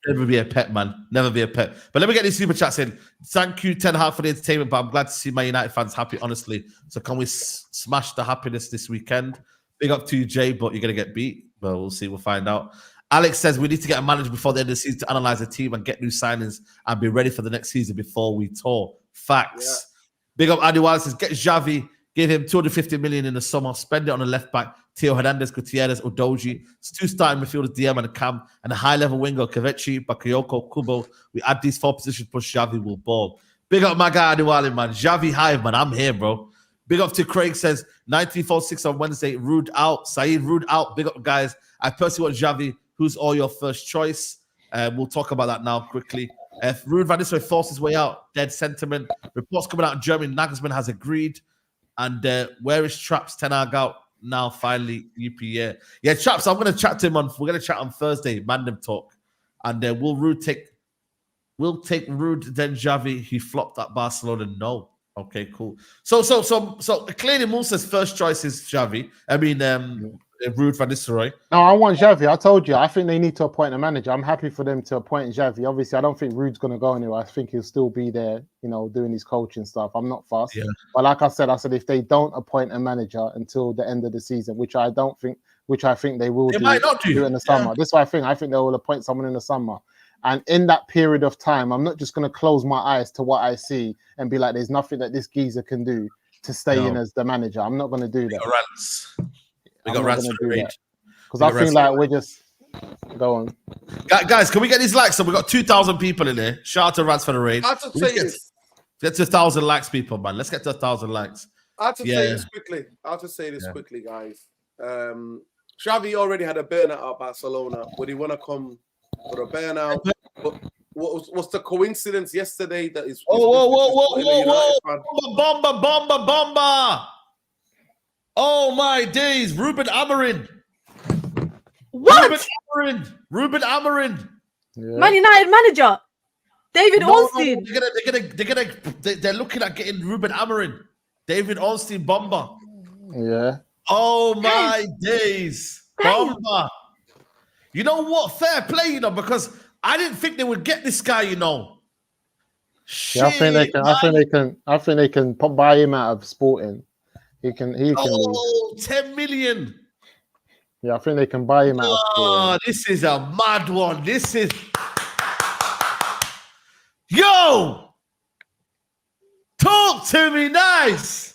Never be a Pep, man. Never be a Pep. But let me get these super chats in. Thank you, Ten Hag, for the entertainment. But I'm glad to see my United fans happy, honestly. So can we smash the happiness this weekend? Big up to you, Jay, but you're gonna get beat. But we'll see. We'll find out. Alex says we need to get a manager before the end of the season to analyze the team and get new signings and be ready for the next season before we tour. Facts. Big up Andy Wallace says get Xavi, give him 250 million in the summer, spend it on a left back, Theo Hernandez, Gutierrez, Udoji, 2 starting midfielders, DM and a Cam, and a high-level winger, Kavechi, Bakayoko, Kubo. We add these 4 positions plus Xavi will ball. Big up my guy Andy Wallace, man. Xavi Hive, man. I'm here, bro. Big up to Craig says 1946 on Wednesday. Rude out. Saeed, rude out. Big up, guys. I personally want Xavi. Who's all your first choice? We'll talk about that now quickly. If Ruud van Nistelrooy forced his way out, dead sentiment. Reports coming out in Germany, Nagelsmann has agreed. And where is Traps? Ten Hag out now, finally. UP, yeah, Traps, I'm going to chat to him we're going to chat on Thursday, Mandem Talk. And will Ruud take Ruud, then Xavi? He flopped at Barcelona. No. Okay, cool. So clearly Musa's first choice is Xavi. I mean, Ruud van Nistelrooy. No, I want Xavi. I told you. I think they need to appoint a manager. I'm happy for them to appoint Xavi. Obviously, I don't think Ruud's going to go anywhere. I think he'll still be there, doing his coaching stuff. I'm not fussed. Yeah. But like I said, if they don't appoint a manager until the end of the season, which I think they will might not do in the summer. This is what I think. I think they will appoint someone in the summer. And in that period of time, I'm not just going to close my eyes to what I see and be like, there's nothing that this geezer can do to stay in as the manager. I'm not going to do that. We got rants for the raid. Because I feel like we're just... Go on. Guys, can we get these likes? So we got 2,000 people in there. Shout out to Rants for the raid. I have to say this. Get to 1,000 likes, people, man. Let's get to 1,000 likes. I have to say this quickly. Quickly, guys. Xavi already had a burnout at Barcelona. Would he want to come for a burnout? But what's the coincidence yesterday that is... Whoa. Bomba. Oh, my days. Rúben Amorim. What? Rúben Amorim. Yeah. Man United manager. David Ornstein. They're looking at getting Rúben Amorim. David Ornstein Bomba. Yeah. Oh, my days. Bomba. You know what? Fair play, because I didn't think they would get this guy, Shit, yeah, I think they can buy him out of Sporting. He can leave. 10 million. Yeah, I think they can buy him out of Sporting. Oh, this is a mad one. This is... Yo! Talk to me nice.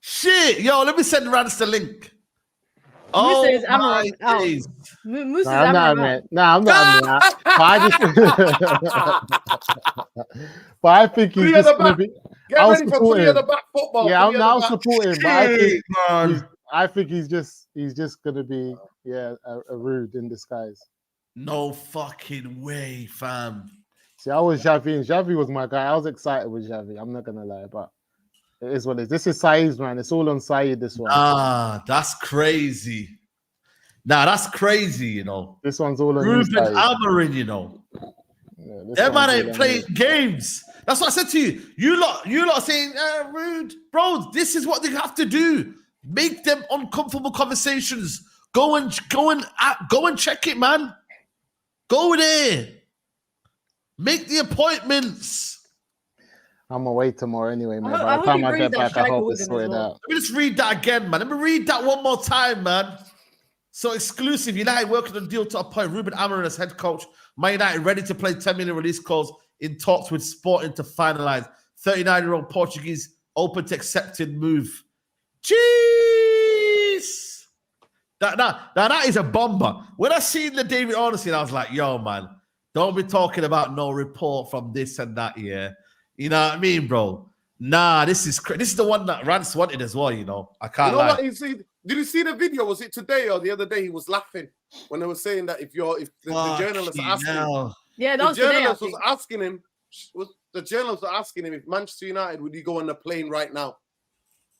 Shit. Yo, let me send Rance the link. Musa is Amorim out. Musa's I'm not, man. No, I'm not. But I think he's just going to be... Get ready for 3 at the back football. Yeah, I'm supporting him. I think he's just going to be a Ruud in disguise. No fucking way, fam. See, I was Xavi, and Xavi was my guy. I was excited with Xavi. I'm not going to lie, but it is what it is. This is Saeed's, man. It's all on Saeed, this one. That's crazy. That's crazy, This one's all on Rúben Amorim, That man ain't playing games. That's what I said to you. You lot saying, Ruud, bro, this is what they have to do. Make them uncomfortable conversations. Go and check it, man. Go there. Make the appointments. I'm away tomorrow anyway, man. By the time I get back, I hope it's sorted out. Let me just read that again, man. Let me read that one more time, man. So exclusive. United working on a deal to appoint Rúben Amorim as head coach. Man United ready to play 10 million release clause in talks with Sporting to finalize. 39-year-old Portuguese open to accepted move. Jeez. That is a bomber. When I seen the David Ornstein, I was like, yo, man, don't be talking about no report from this and that, yeah. You know what I mean, bro? Nah, this is the one that Rance wanted as well, I can't lie. Did you see the video? Was it today or the other day? He was laughing when they were saying that if the journalists are asking him. Yeah, that was the journalist was asking him. The journalists were asking him if Manchester United would you go on the plane right now?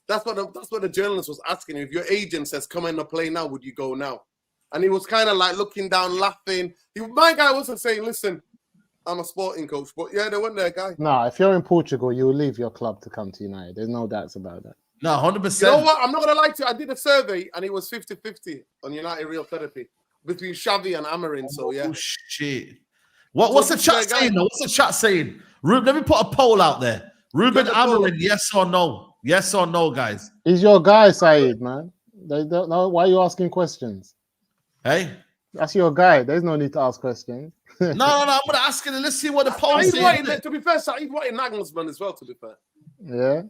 That's what the journalist was asking him. If your agent says come on the plane now, would you go now? And he was kind of like looking down, laughing. My guy wasn't saying, "Listen, I'm a Sporting coach," but yeah, they weren't there, guy. No, if you're in Portugal, you'll leave your club to come to United. There's no doubts about that. No, 100%. You know what? I'm not going to lie to you. I did a survey, and it was 50-50 on United Real Therapy between Xavi and Amorim. So, yeah. Oh, shit. What's the chat saying, though? What's the chat saying? Let me put a poll out there. Rúben Amorim, yes or no? Yes or no, guys? He's your guy, Saeed, man. They don't know. Why are you asking questions? Hey? That's your guy. There's no need to ask questions. No. I'm gonna ask it. And let's see what the poll Saeed says. wanted, to be fair, Saeed wanted Nagelsmann as well. To be fair, Yeah.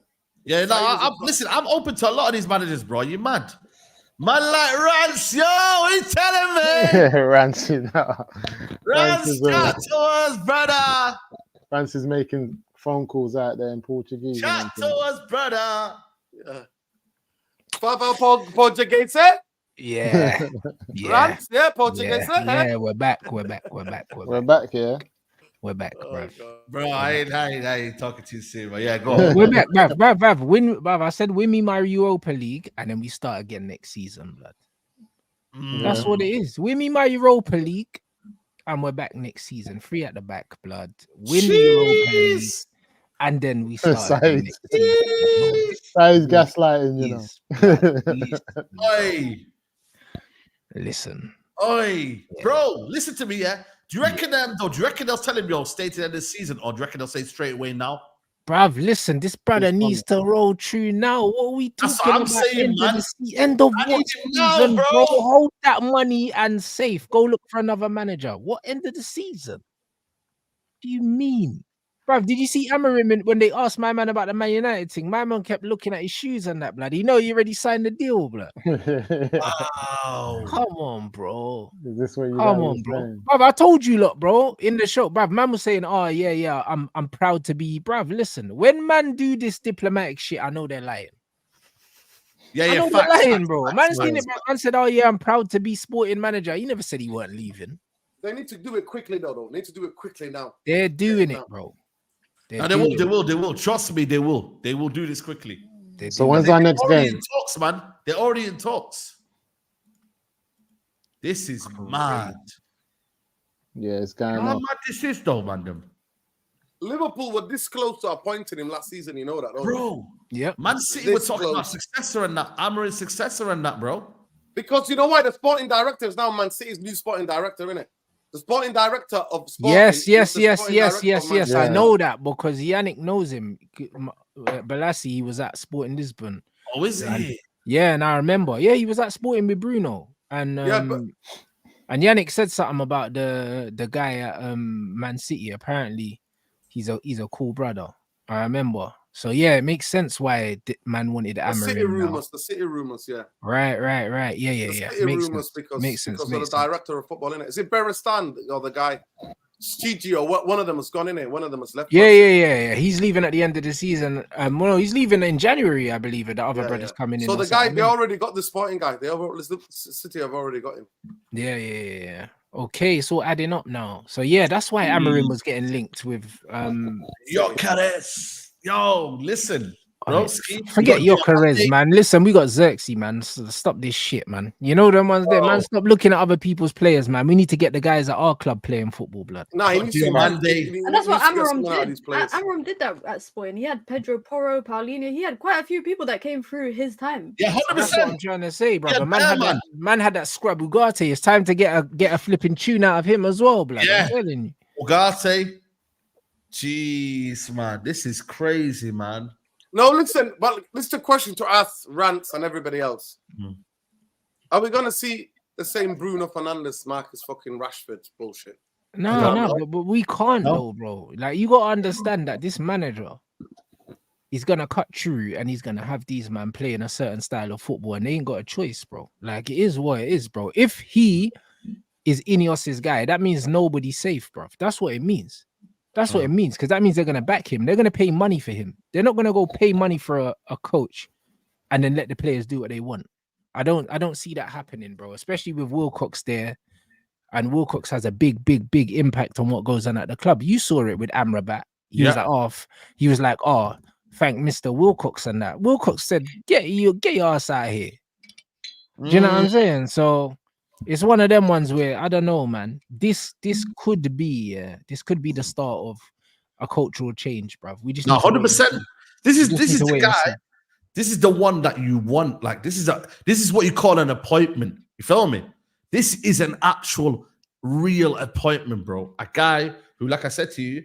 Yeah, no. Listen, I'm open to a lot of these managers, bro. You mad? Man like Rance, yo, what you telling me? Rancy now. Rance, chat to us, brother. Rance is making phone calls out there in Portuguese. Chat to us, brother. yeah. Portuguese, eh? Yeah. Yeah. Rance, yeah, Portuguese, eh? Yeah, we're back. We're back here. We're back, Oh, bro. God. Bro, I ain't talking too soon, but yeah, go on. We're back, bruv. Bruv, I said win me my Europa League, and then we start again next season, blood. That's what it is. Win me my Europa League, and we're back next season. 3 at the back, blood. Win the Europa League, and then we start again next season. Saeed's gaslighting, you know. Oi, Listen. oi, bro, listen to me, yeah. Do you reckon they'll tell him, yo, stay to the end of the season, or do you reckon they'll say straight away now? Bruv, listen, this brother needs to roll through now. What are we talking That's what I'm about? saying, man. End of I what need him now, season, bro. bro? Hold that money and safe. Go look for another manager. What end of the season? What do you mean? Bruv, did you see Amorim when they asked my man about the Man United thing? My man kept looking at his shoes and that, blood. You know, you already signed the deal, blood. Wow. Come on, bro. Is this what you Come on, bro. Bruv, I told you, look, bro, in the show, bruv, man was saying, oh, yeah, I'm proud to be, bruv, listen, when man do this diplomatic shit, I know they're lying. Yeah, I know facts, they're lying, facts, bro. facts, Man, facts. man said, oh, yeah, I'm proud to be sporting manager. He never said he weren't leaving. They need to do it quickly, though. They need to do it quickly now. They're doing it, bro. No, they will. Trust me, they will. They will do this quickly. So when's our next game? In talks, man. They're already in talks. This is mad. Yeah, it's going How on. mad this is, though, man. Liverpool were this close to appointing him last season. You know that, don't you? Bro. Yep. Man City were This talking about close. successor and that. Amorim's successor and that, bro. Because you know why? The sporting director is now Man City's new sporting director, isn't it? The sporting director of Sporting. Yes. is the sporting director of Man City. I know that because Yannick knows him. Balassi, he was at Sporting Lisbon. Oh, is he? Yeah, and I remember. Yeah, he was at Sporting with Bruno. And and Yannick said something about the guy at Man City. Apparently, he's a cool brother. I remember. So yeah, it makes sense why man wanted Amorim. The city rumors, yeah. Right. Yeah. The city Makes rumors sense. because Makes sense. of the director of football, innit? Is it Berestan or the guy? Stigi or what? One of them has gone in it. One of them has left. Yeah. He's leaving at the end of the season. Well, he's leaving in January, I believe. The other brother's coming in. So the guy, they already got the sporting guy. City have already got him. Yeah. Okay, so adding up now. So yeah, that's why Amorim was getting linked with Yo, Caress. Yo, listen. Broski, forget Gyökeres, man. Listen, we got Xerxes, man. So stop this shit, man. You know them ones there, man. Stop looking at other people's players, man. We need to get the guys at our club playing football, blood. Nah, he needs to mandate. And that's what Amorim did. Amorim did that at Sporting. He had Pedro Porro, Paulinho. He had quite a few people that came through his time. Yeah, 100%. That's what I'm trying to say, brother. Yeah, man had that scrub Ugarte. It's time to get a flipping tune out of him as well, blood. Yeah, I'm telling you. Ugarte. Jeez, man, this is crazy, man. No, listen, but this is a question to ask Rants and everybody else. Are we going to see the same Bruno Fernandes, Marcus fucking Rashford bullshit? No, but we can't though, bro. Like, you got to understand that this manager is going to cut through and he's going to have these man playing a certain style of football and they ain't got a choice, bro. Like, it is what it is, bro. If he is Ineos's guy, that means nobody's safe, bro. That's what it means. That's what it means, because that means they're going to back him. They're going to pay money for him. They're not going to go pay money for a coach and then let the players do what they want. I don't see that happening, bro, especially with Wilcox there. And Wilcox has a big impact on what goes on at the club. You saw it with Amrabat. He was like, thank Mr. Wilcox and that. Wilcox said, get your ass out of here. Do you know what I'm saying? So it's one of them ones where I don't know, man. This could be the start of a cultural change, bruv. We just 100%. This is the guy. This is the one that you want. Like, this is what you call an appointment. You feel me? This is an actual real appointment, bro. A guy who, like I said to you,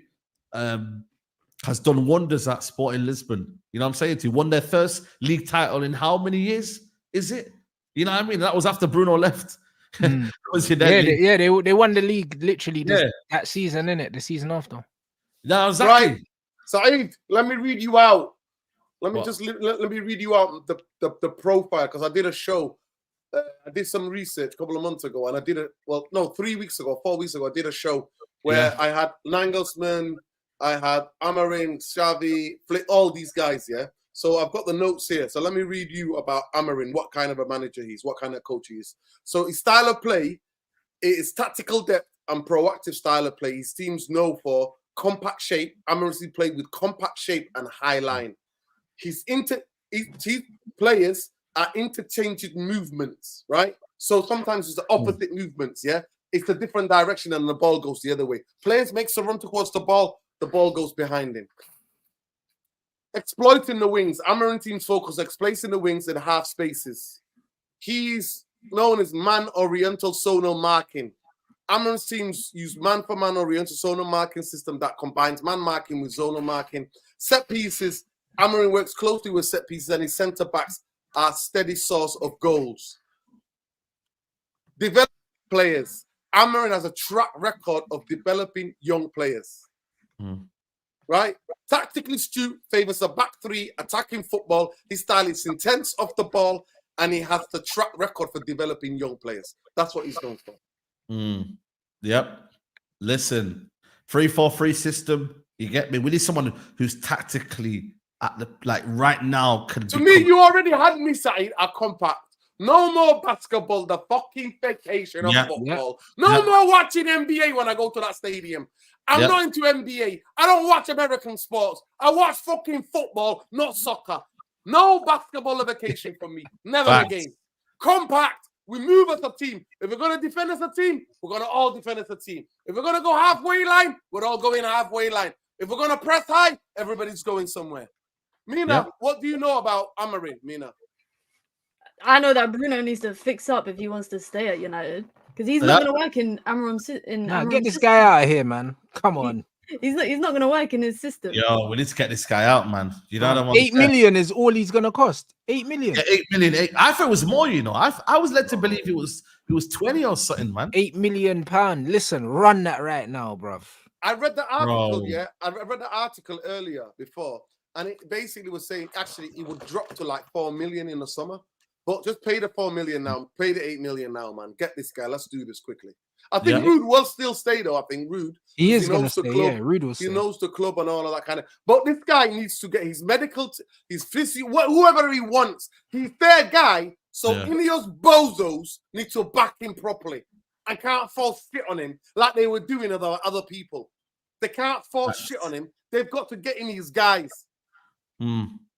has done wonders at Sporting Lisbon. You know what I'm saying? He won their first league title in how many years is it? You know what I mean? That was after Bruno left. They won the league literally that season, innit? The season after. No, exactly. Right. Saeed, let me read you out. Let me What? just let me read you out the profile, because I did a show. I did some research a couple of months ago, and I did 3 weeks ago, 4 weeks ago, I did a show where I had Nagelsmann, I had Amorim, Xavi, Flick, all these guys, yeah? So I've got the notes here. So let me read you about Amorim, what kind of a manager he is, what kind of coach he is. So his style of play is tactical depth and proactive style of play. His teams know for compact shape. Amorim played with compact shape and high line. His players are interchanging movements, right? So sometimes it's the opposite movements, yeah? It's a different direction and the ball goes the other way. Players makes a run towards the ball goes behind him. Exploiting the wings. Amorim team's focus, exploiting the wings in half spaces. He's known as man-oriental zonal marking. Amorim's teams use man-for-man oriental zonal marking system that combines man marking with zonal marking. Set pieces. Amorim works closely with set pieces, and his centre backs are a steady source of goals. Develop players. Amorim has a track record of developing young players. Right? Tactically astute, favors a back three, attacking football. His style is intense off the ball, and he has the track record for developing young players. That's what he's known for. Yep. Listen, 3-4-3 system. You get me? We need someone who's tactically at the right now. To me, you already had me saying a compact. No more basketball, the fucking vacation of football. No more watching NBA when I go to that stadium. I'm not into NBA. I don't watch American sports. I watch fucking football, not soccer. No basketball vacation for me. Never again. Compact. We move as a team. If we're going to defend as a team, we're going to all defend as a team. If we're going to go halfway line, we're all going halfway line. If we're going to press high, everybody's going somewhere. Mina, what do you know about Amorim, Mina? I know that Bruno needs to fix up if he wants to stay at United, because he's not going to work in Amorim's get this guy out of here, man. Come on. He's not going to work in his system. Yo, we need to get this guy out, man. You know what I want? 8 million is all he's going to cost. 8 million. Yeah, 8 million. I thought it was more, you know. I was led to believe it was 20 or something, man. £8 million. Listen, run that right now, bruv. I read the article, I read the article earlier before, and it basically was saying actually it would drop to like 4 million in the summer. But just pay the 4 million now. Pay the 8 million now, man. Get this guy. Let's do this quickly. I think Rude will still stay, though. I think Rude. He is going to stay. Club. Yeah, Rude will stay. He knows the club and all of that kind of. But this guy needs to get his medical, his physio, whoever he wants. He's their guy. So Ineos bozos need to back him properly and can't force shit on him like they were doing other people. They can't force shit on him. They've got to get in his guys.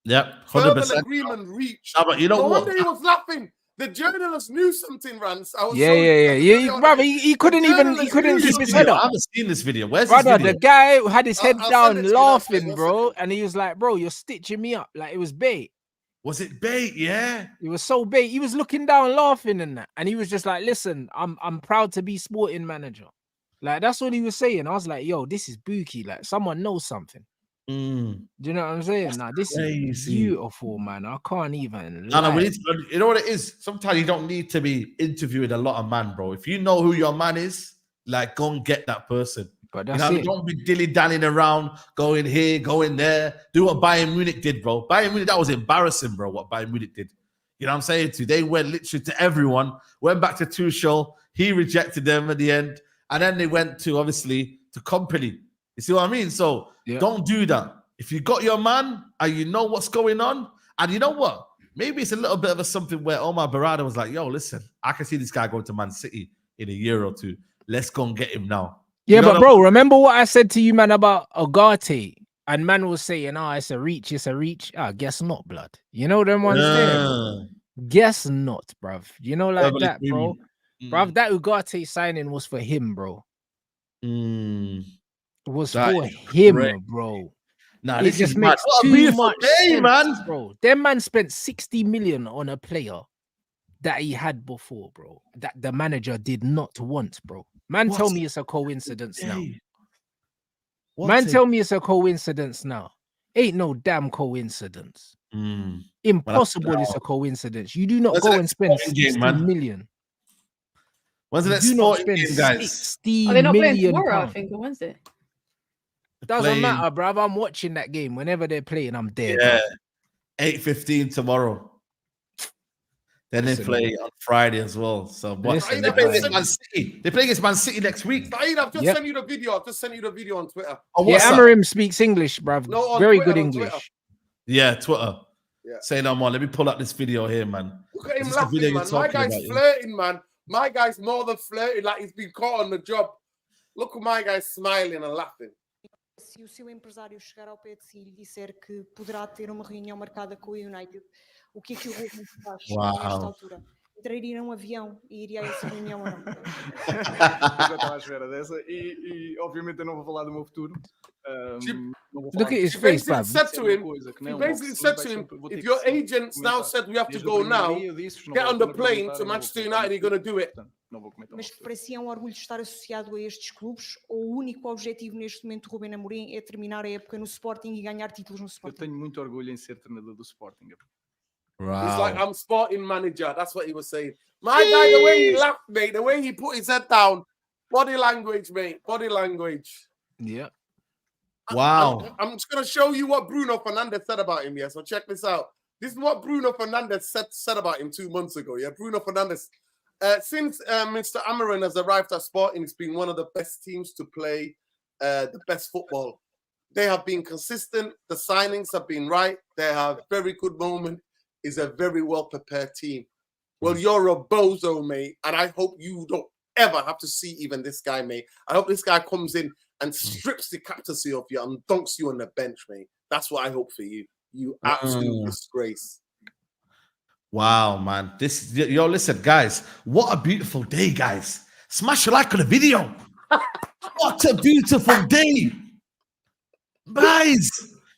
Yep, 100%. Agreement reached. But you know what? One day he was laughing. The journalist knew something, Rance. I was brother, he couldn't keep his head up. I haven't seen this video. Where's brother? This video? The guy had his head down, laughing, bro, and he was like, "Bro, you're stitching me up." Like it was bait. Was it bait? Yeah, it was so bait. He was looking down, laughing, and he was just like, "Listen, I'm proud to be sporting manager." Like that's what he was saying. I was like, "Yo, this is bookie. Like someone knows something." Do you know what I'm saying? Now this is beautiful, man. I can't even. No, we need to, you know what it is. Sometimes you don't need to be interviewing a lot of man, bro. If you know who your man is, like go and get that person. But that's it. Don't be dilly-dallying around, going here, going there. Do what Bayern Munich did, bro. Bayern Munich, that was embarrassing, bro. What Bayern Munich did. You know what I'm saying? They went literally to everyone. Went back to Tuchel. He rejected them at the end, and then they went to obviously to Company. You see what I mean? So don't do that. If you got your man and you know what's going on, and you know what? Maybe it's a little bit of a something where Omar Barada was like, yo, listen, I can see this guy going to Man City in a year or two. Let's go and get him now. Yeah, but bro, remember what I said to you, man, about Ugarte? And man was saying, it's a reach, it's a reach. Guess not, blood. You know them ones there? Guess not, bruv. You know, like that, bro. Bruv, that Ugarte signing was for him, bro. Was that for him, correct, bro. Nah, this just makes too much sense, man. Bro. Them man spent 60 million on a player that he had before, bro. That the manager did not want, bro. Man, tell me it's a coincidence now. Man, tell me it's a coincidence now. Ain't no damn coincidence. Impossible it's a coincidence. You do not go and spend 60 million. When's the next Do not sporting spend game, guys? 60 Are they not playing million tomorrow? I pounds. think, or Wednesday. Doesn't Playing- matter, bruv. I'm watching that game whenever they're playing. I'm there. Yeah, bruv. 8:15 tomorrow. Then they Listen, play on Friday as well. So but Listen, they play against man. Man City. They play against Man City next week. Saeed, I've just Yep. sent you the video. I've just sent you the video on Twitter. Oh, Yeah, what's that? Amorim speaks English, bruv. No, on Very Twitter, good on English. Twitter. Yeah, Twitter. Yeah. Say no more. Let me pull up this video here, man. Look at him Is this the video laughing, you're man. My talking guy's about, yeah? flirting, man. My guy's more than flirting, like he's been caught on the job. Look at my guy smiling and laughing. Se o seu empresário chegar ao pé de si e lhe disser que poderá ter uma reunião marcada com o United, o que é que o Rúben faz nesta Uau. altura? Entraria num avião e iria a essa reunião ou não? Eu já estava à espera dessa e obviamente eu não vou falar do meu futuro. Não vou falar Look at his She face, basically bruv. said de to uma him, coisa que she não basically off-season, said vai to him, sempre- vou ter if que your sempre agents now comentar. said we have to Desde o go primeiro now, dia eu disse-vos, não get vale on the a pena plane perguntar, to eu não vou Manchester comentar United, you're going to do it. Portanto, não vou comentar. Mas para si é um orgulho estar associado a estes clubes ou o único objetivo neste momento de Rúben Amorim é terminar a época no Sporting e ganhar títulos no Eu Sporting? tenho muito orgulho em ser treinador do Sporting. He's like, Wow. I'm sporting manager. That's what he was saying. My guy, the way he laughed, mate, the way he put his head down, body language, mate, body language. Yeah. Wow. I'm just going to show you what Bruno Fernandes said about him, yeah? So check this out. This is what Bruno Fernandes said about him 2 months ago, yeah? Bruno Fernandes. Since Mr. Amorim has arrived at Sporting, it's been one of the best teams to play the best football. They have been consistent. The signings have been right. They have very good moment. Is a very well-prepared team. Well, you're a bozo, mate, and I hope you don't ever have to see even this guy, mate. I hope this guy comes in and strips the captaincy off you and dunks you on the bench, mate. That's what I hope for you. You absolute disgrace. Wow, man. Yo, listen, guys. What a beautiful day, guys. Smash a like on the video. What a beautiful day. Guys,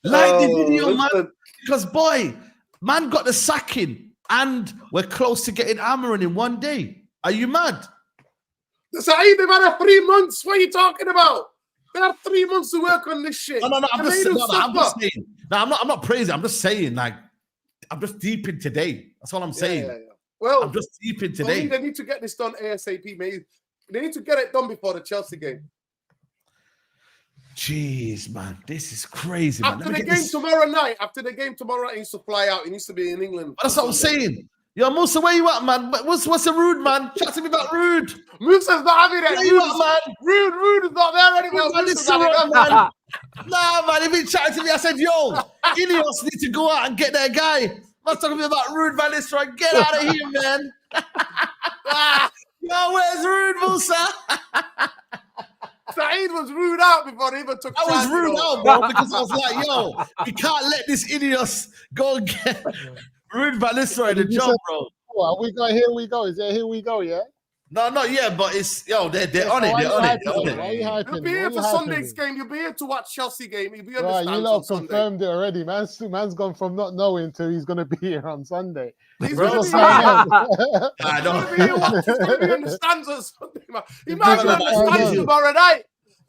like the video, man. listen. Because, boy, man got the sacking and we're close to getting Amorim in one day. Are you mad? Saeed, they've had 3 months. What are you talking about? They had 3 months to work on this shit. No, I'm And just, they do no, I'm just suffer. saying. No, I'm not praising. I'm just saying, like, I'm just deep in today. That's all I'm saying. Yeah. Well, I'm just deep in for me, today. they need to get this done ASAP, mate. They need to get it done before the Chelsea game. Jeez, man. This is crazy, man. After Let me the get game this- tomorrow night, he needs to fly out. He needs to be in England. That's what I'm saying. Yo, Musa, where you at, man? What's a rude, man? Chat to me about rude. Musa's not having it. Where you at, man? Rude is not there anymore. Man, Musa's listen, had enough, man. Nah, man, if he chatted to me, I said, yo, Ineos need to go out and get their guy. Man, talking to me about Rude Van Nistelrooy. Get out of here, man. Yo, where's Rude, Musa? Saeed was rude out before they even took I was charge, rude you know. out, bro, because I was like, yo, we can't let this Ineos go and get Rude Van Nistelrooy the You job, said- bro. What, we got here we go. Is there here we go, yeah? No, not yet, but it's, yo, they're Yeah, on so it. why They're you on it. hyping They're on it? it. Why you hyping You'll be it? here Why for you hyping Sunday's it? game. You'll be here to watch Chelsea game. You'll be Right, understands you on lot Sunday. confirmed it already. Man's gone from not knowing to he's gonna be here on Sunday. He's Bro, gonna What's be going here. on? I He's know. gonna be here. He's gonna be on the stands on Sunday, man. He He's might be gonna on be the on stands the- tomorrow night.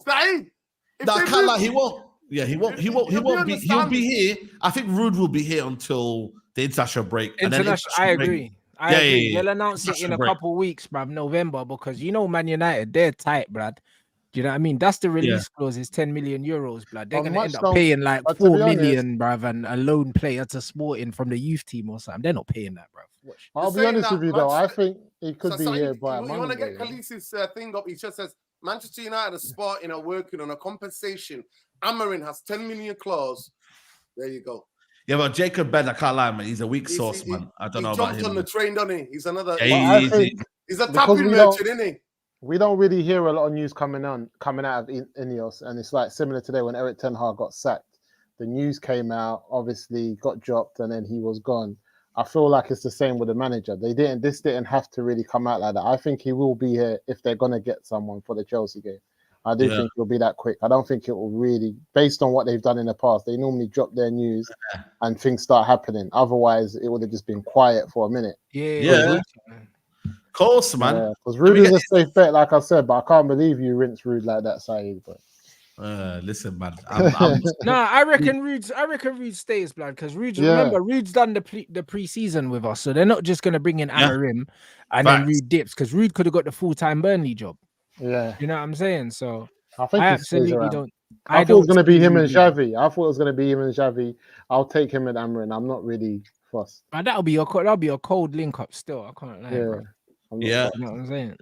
Saeed, if No, I they can't lose- lie. He won't. Yeah, he won't. He He'll be won't on be. the He'll be stands. here. I think Rude will be here until the international break. and then International, I international break- agree. I Yeah, agree. yeah, yeah. They'll announce it in a International break. couple of weeks, bruv, November, because you know Man United, they're tight, bruv. Do you know what I mean? That's the release clause is 10 million euros, blood. They're But gonna much end up don't- paying like but to 4 be honest- million, bruv, and a loan player to Sporting from the youth team or something. They're not paying that, bruv. Watch. I'll be saying honest that with you though. I Manchester- think he could So be Saeed, here by a you month. want to get ago, you know? Khaleesi's thing up? He just says Manchester United are Sporting are working on a compensation. Amorim has 10 million clause. There you go. Yeah, but Jacob Ben, I can't lie, man. He's a weak He's- sauce, he- man. I don't He know about jumped him. on the train, doesn't he? He's another. Yeah, But I he's- think He's a because tapping we don't- merchant, isn't he? we don't really hear a lot of news coming out of Ineos, and it's like similar today when Eric Ten Hag got sacked. The news came out, obviously got dropped, and then he was gone. I feel like it's the same with the manager. This didn't have to really come out like that. I think he will be here if they're gonna get someone for the Chelsea game. I do Yeah. think it'll be that quick. I don't think it will really, based on what they've done in the past. They normally drop their news and things start happening. Otherwise, it would have just been quiet for a minute. Yeah. Of course, man. Because Rude me is get a safe bet, like I said, but I can't believe you rinse Rude like that, Saeed. But Listen, man. Nah, I reckon Rude stays, blood, because remember, Rude's done the pre-season with us, so they're not just gonna bring in Amorim and then Rude dips, because Rude could have got the full-time Burnley job. Yeah. You know what I'm saying? So I think I he stays absolutely around. don't. I thought it was going to be him and Xavi. I'll take him and Amorim. I'm not really fussed. But that'll be a cold link up still. I can't lie. Bro. Yeah. You know what I'm saying?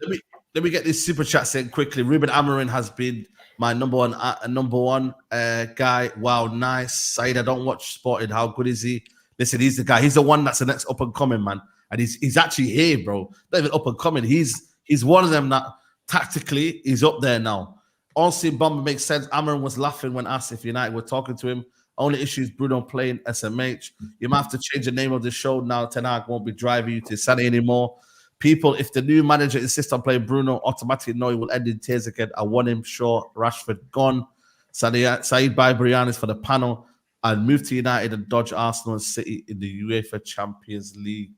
Let me get this super chat saying quickly. Rúben Amorim has been my number one guy. Wow, nice. Saeed, I don't watch Sporting. How good is he? Listen, he's the guy. He's the one that's the next up and coming, man. And he's actually here, bro. Not even up and coming. He's one of them that tactically is up there now. Honestly, Bomber makes sense. Amorim was laughing when asked if United were talking to him. Only issue is Bruno playing SMH. You might have to change the name of the show now. Ten Hag won't be driving you to Sunny anymore. People, if the new manager insists on playing Bruno, automatically know he will end in tears again. I want him, sure. Rashford gone. Saeed Brianis for the panel. And move to United and dodge Arsenal and City in the UEFA Champions League.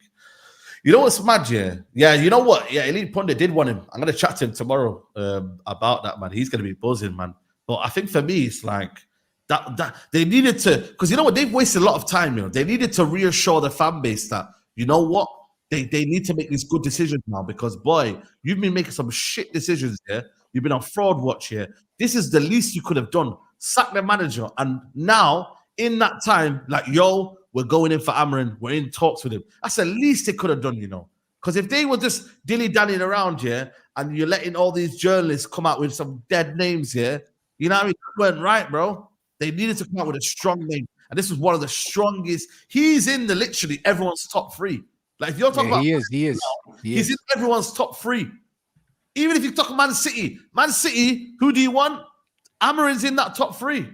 You know what's mad, yeah? Yeah, you know what? Yeah, Elite Pundit did want him. I'm going to chat to him tomorrow about that, man. He's going to be buzzing, man. But I think for me, it's like that they needed to, because you know what? They've wasted a lot of time, you know. They needed to reassure the fan base that, you know what? They need to make these good decisions now because, boy, you've been making some shit decisions here. You've been on fraud watch here. This is the least you could have done. Sack the manager. And now, in that time, like, yo, we're going in for Amorim. We're in talks with him. That's the least they could have done, you know. Because if they were just dilly-dallying around here and you're letting all these journalists come out with some dead names here, you know what I mean? That weren't right, bro. They needed to come out with a strong name. And this was one of the strongest. He's in the literally everyone's top three. Like, if you're talking about... He is. He's in everyone's top three. Even if you talk Man City, who do you want? Amorim's in that top three.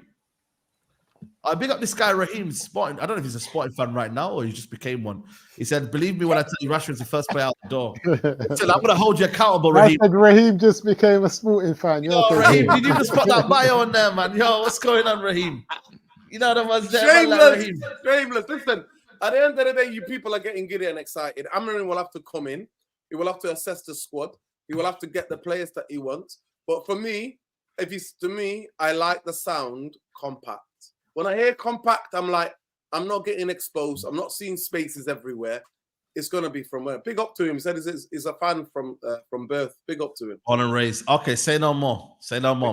I big up this guy, Raheem Sporting. I don't know if he's a Sporting fan right now or he just became one. He said, believe me when I tell you Rashford's the first player out the door. So I'm going to hold you accountable, Raheem. I said Raheem just became a Sporting fan. Yo, Raheem, did you just put that bio on there, man? Yo, what's going on, Raheem? You know the ones there. Shameless. Listen, at the end of the day, you people are getting giddy and excited. Amorim will have to come in. He will have to assess the squad. He will have to get the players that he wants. But for me, I like the sound compact. When I hear compact, I'm like, I'm not getting exposed. I'm not seeing spaces everywhere. It's going to be from where? Big up to him. He said he's a fan from birth. Big up to him. On and raise. Okay, say no more.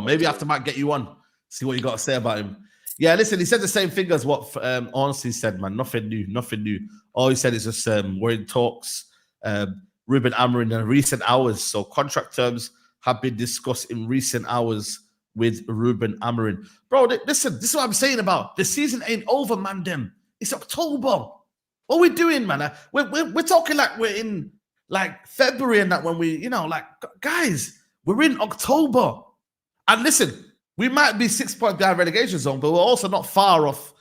Maybe after Matt get you on, see what you got to say about him. Yeah, listen, he said the same thing as what Honestly said, man. Nothing new. All he said is just we're in talks. Rúben Amorim in recent hours. So contract terms have been discussed in recent hours with Rúben Amorim. Bro, listen, this is what I'm saying about the season ain't over, man. It's October. What we doing, man? We're talking like we're in like February and that when we, you know, like, guys, we're in October. And listen, we might be 6 points behind relegation zone, but we're also not far off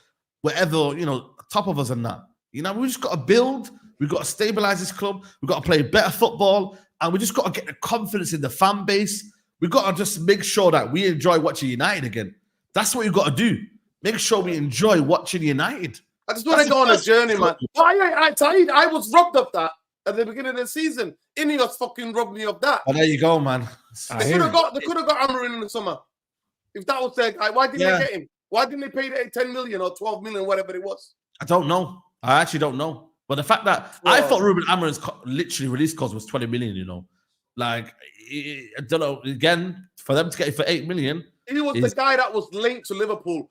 wherever, you know, top of us and that. You know, we just got to build. We've got to stabilize this club. We've got to play better football. And we just got to get the confidence in the fan base. We've got to just make sure that we enjoy watching United again. That's what you've got to do. Make sure we enjoy watching United. I just want to go on a journey, man. I was robbed of that at the beginning of the season. Ineos fucking robbed me of that. Oh, there you go, man. They could have got Amorim in the summer. If that was their guy, why didn't they get him? Why didn't they pay 10 million or 12 million, whatever it was? I don't know. I actually don't know. But the fact that I thought Rúben Amorim's literally release cost was 20 million, you know. Like, I don't know. Again, for them to get it for 8 million. He was the guy that was linked to Liverpool.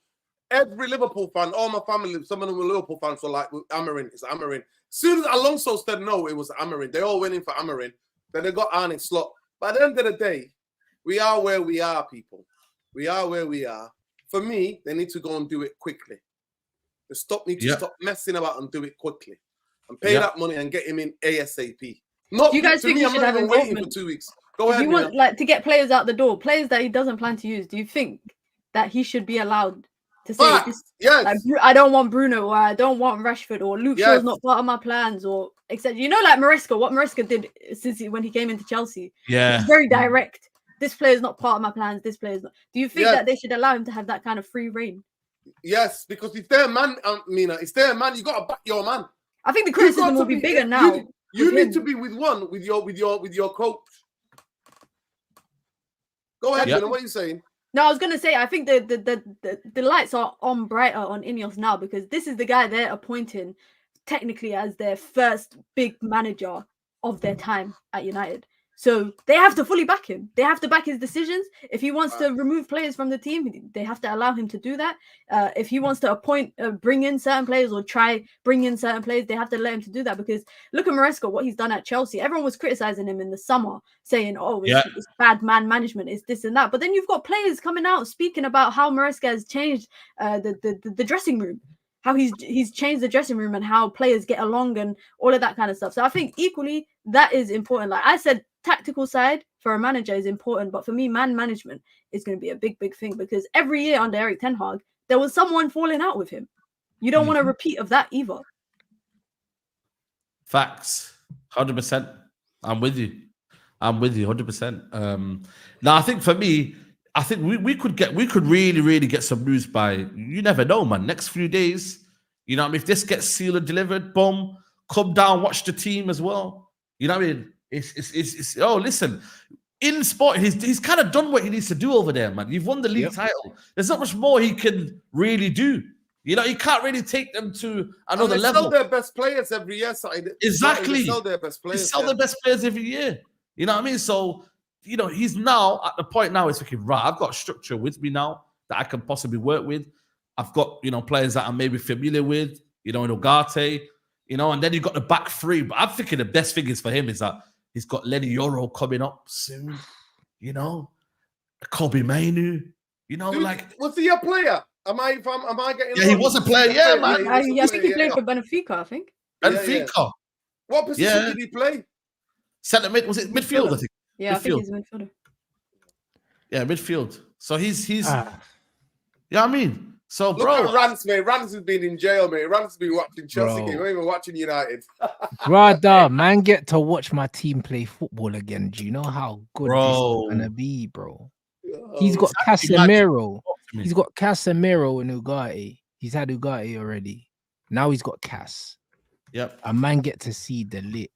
Every Liverpool fan, all my family, some of them were Liverpool fans, were like, Amorim, it's Amorim. As soon as Alonso said no, it was Amorim. They all went in for Amorim. Then they got Arne Slot. But at the end of the day, we are where we are, people. We are where we are. For me, they need to go and do it quickly. They stop messing about and do it quickly. And pay that money and get him in ASAP. Not do you guys think he should have waiting for 2 weeks. Go ahead. If you want like to get players out the door, players that he doesn't plan to use, do you think that he should be allowed to say this? Yes. Like, I don't want Bruno, or I don't want Rashford, or Luke Shaw's not part of my plans, or etc. You know, like Maresca, what Maresca did when he came into Chelsea. Yeah. It's very direct. This player is not part of my plans. This player is not. Do you think that they should allow him to have that kind of free reign? Yes, because if they're a man, Mina, if they're a man, you got to back your man. I think the criticism will be bigger now. You need to be with your coach. Go ahead, Mina, what are you saying? No, I was gonna say I think the lights are on brighter on Ineos now because this is the guy they're appointing technically as their first big manager of their time at United. So they have to fully back him. They have to back his decisions. If he wants to remove players from the team, they have to allow him to do that. If he wants to bring in certain players or try bring in certain players, they have to let him to do that. Because look at Maresca, what he's done at Chelsea. Everyone was criticizing him in the summer, saying, "Oh, it's bad man management, it's this and that." But then you've got players coming out speaking about how Maresca has changed the dressing room. How he's changed the dressing room and how players get along and all of that kind of stuff. So I think equally that is important. Like I said, tactical side for a manager is important, but for me, man management is going to be a big thing because every year under Erik Ten Hag, there was someone falling out with him. You don't want a repeat of that either. Facts, 100%. I'm with you 100%. Now I think for me, I think we could really get some news by, you never know, man. Next few days, you know what I mean? If this gets sealed and delivered, boom, come down, watch the team as well. You know what I mean? It's listen, in sport, he's kind of done what he needs to do over there, man. You've won the league title. There's not much more he can really do. You know, he can't really take them to another level. Sell their best players every year. Exactly. They sell their best players. They sell their best players every year. You know what I mean? So, you know, he's now at the point now he's thinking, right, I've got structure with me now that I can possibly work with. I've got, you know, players that I'm maybe familiar with, you know, in Ugarte, you know, and then you've got the back three. But I'm thinking the best thing is for him is that he's got Lenny Yoro coming up soon, you know, Kobe Mainu, you know, was he a player? Am I getting? Yeah, he was a player. Yeah, man. I think he played for Benfica. I think. Benfica. Yeah. What position did he play? Centre mid. Was it midfield? I think. Yeah, I think he's a midfielder. Yeah, midfield. So he's. Yeah, I mean. So, Look bro, at Rance, mate. Rance has been in jail, mate. Rance has been watching Chelsea game, not even watching United. Brother, man, get to watch my team play football again. Do you know how good this is gonna be, bro? He's got Casemiro. He's got Casemiro and Ugarte. He's had Ugarte already. Now he's got Cas. Yep. A man get to see the lit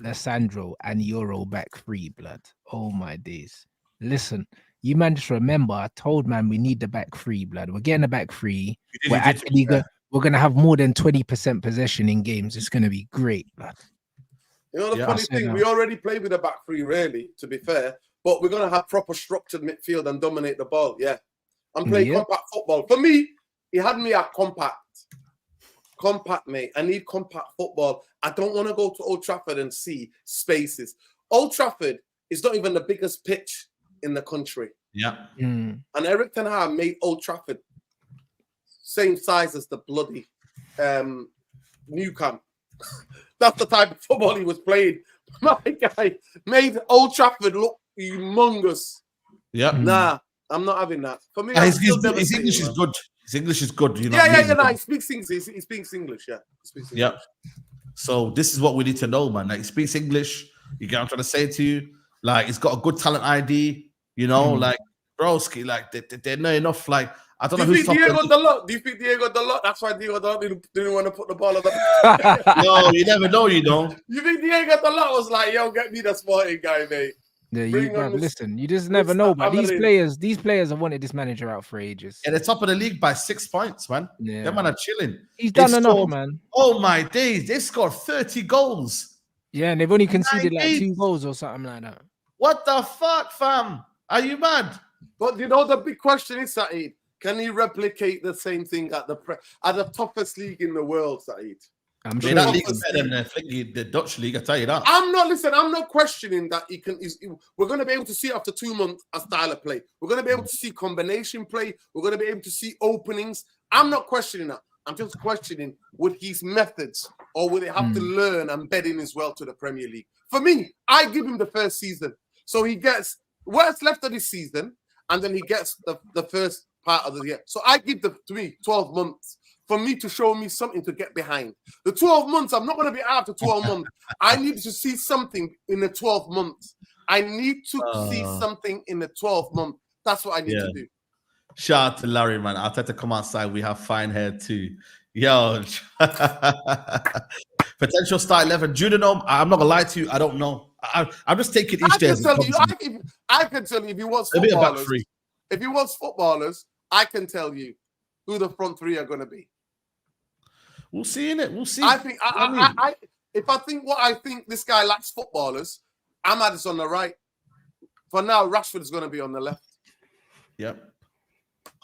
Lissandro and Euro back free, blood. Oh my days. Listen. You man just remember, I told man we need the back three, blood. We're getting the back three. We're gonna have more than 20% possession in games. It's gonna be great, blood. You know the funny thing, we already play with a back three, really, to be fair. But we're gonna have proper structured midfield and dominate the ball. Yeah, I'm playing compact football. For me, he had me at compact, mate. I need compact football. I don't want to go to Old Trafford and see spaces. Old Trafford is not even the biggest pitch in the country. Yeah. And Erik Ten Hag made Old Trafford same size as the bloody New Camp. That's the type of football he was playing. My guy made Old Trafford look humongous. Yeah. Nah, I'm not having that. For me, his English is good. His English is good. You know. Yeah. He speaks English. He speaks English. Yeah. Yeah. So this is what we need to know, man. Like, he speaks English. You get what I'm trying to say to you. Like, he's got a good talent ID. You know, like broski, like they're not enough. Like, I don't know who's Do you think Diego Dalot? That's why Diego Dalot didn't want to put the ball on the. No, you never know. You know. You think Diego Dalot was like, "Yo, get me the sporting guy, mate." Yeah, listen, you just never know. But these players have wanted this manager out for ages. Yeah, they're top of the league by 6 points, man. Yeah, them man are chilling. He's done enough, man. Oh my days, they scored 30 goals. Yeah, and they've only conceded like 2 goals or something like that. What the fuck, fam? Are you mad? But you know the big question is, Saeed, can he replicate the same thing at the toughest league in the world, Saeed? I'm sure that league is better than the Dutch league. I tell you that. I'm not questioning that he can. We're going to be able to see after 2 months a style of play. We're going to be able to see combination play. We're going to be able to see openings. I'm not questioning that. I'm just questioning would his methods or would they have to learn and bed in as well to the Premier League. For me, I give him the first season, so he gets what's left of this season, and then he gets the first part of the year. So I give 12 months for me to show me something to get behind. The 12 months, I'm not going to be after 12 months. I need to see something in the 12 months. I need to see something in the 12 months. That's what I need to do. Shout out to Larry, man. I'll try to come outside. We have fine hair too. Yo. Potential start 11. Judinome, I'm not going to lie to you. I don't know. I'm just taking each day. I can tell you if he wants a bit of back three. if he wants footballers, I can tell you who the front three are going to be. We'll see, innit? We'll see. I think if I think this guy lacks footballers, Ahmad on the right. For now, Rashford is going to be on the left. Yep.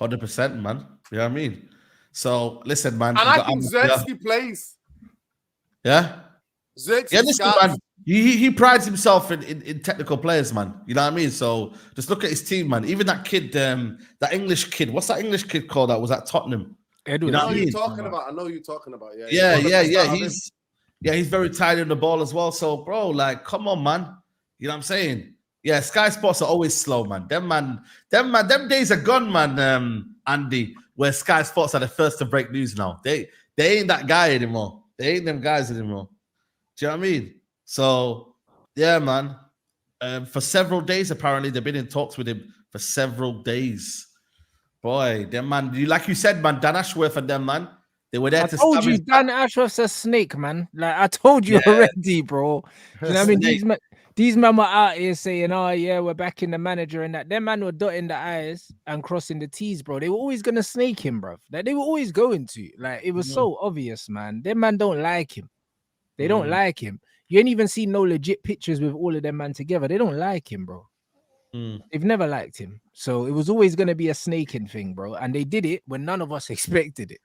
100%, man. You know what I mean? So, listen, man. And I think Zerski plays. Yeah? Zerski listen, man. He prides himself in technical players, man. You know what I mean? So, just look at his team, man. Even that kid, that English kid. What's that English kid called that was at Tottenham? Edward. You know I what know I mean? I know you're talking about. He's very tidy on the ball as well. So, bro, like, come on, man. You know what I'm saying? Yeah, Sky Sports are always slow, man. Them days are gone, man. Andy, where Sky Sports are the first to break news now. They ain't that guy anymore. They ain't them guys anymore. Do you know what I mean? So, yeah, man. For several days, apparently, they've been in talks with him for several days. Boy, them man, like you said, man, Dan Ashworth and them, man, they were there I to told you, Dan Ashworth's a snake, man. Like, I told you already, bro. You know what I mean? These men were out here saying, oh, yeah, we're back in the manager and that. Them man were dotting the I's and crossing the T's, bro. They were always going to snake him, bro. Like, they were always going to. Like, it was so obvious, man. Them man don't like him. They don't like him. You ain't even seen no legit pictures with all of them man together. They don't like him, bro. They've never liked him. So it was always going to be a snaking thing, bro. And they did it when none of us expected it.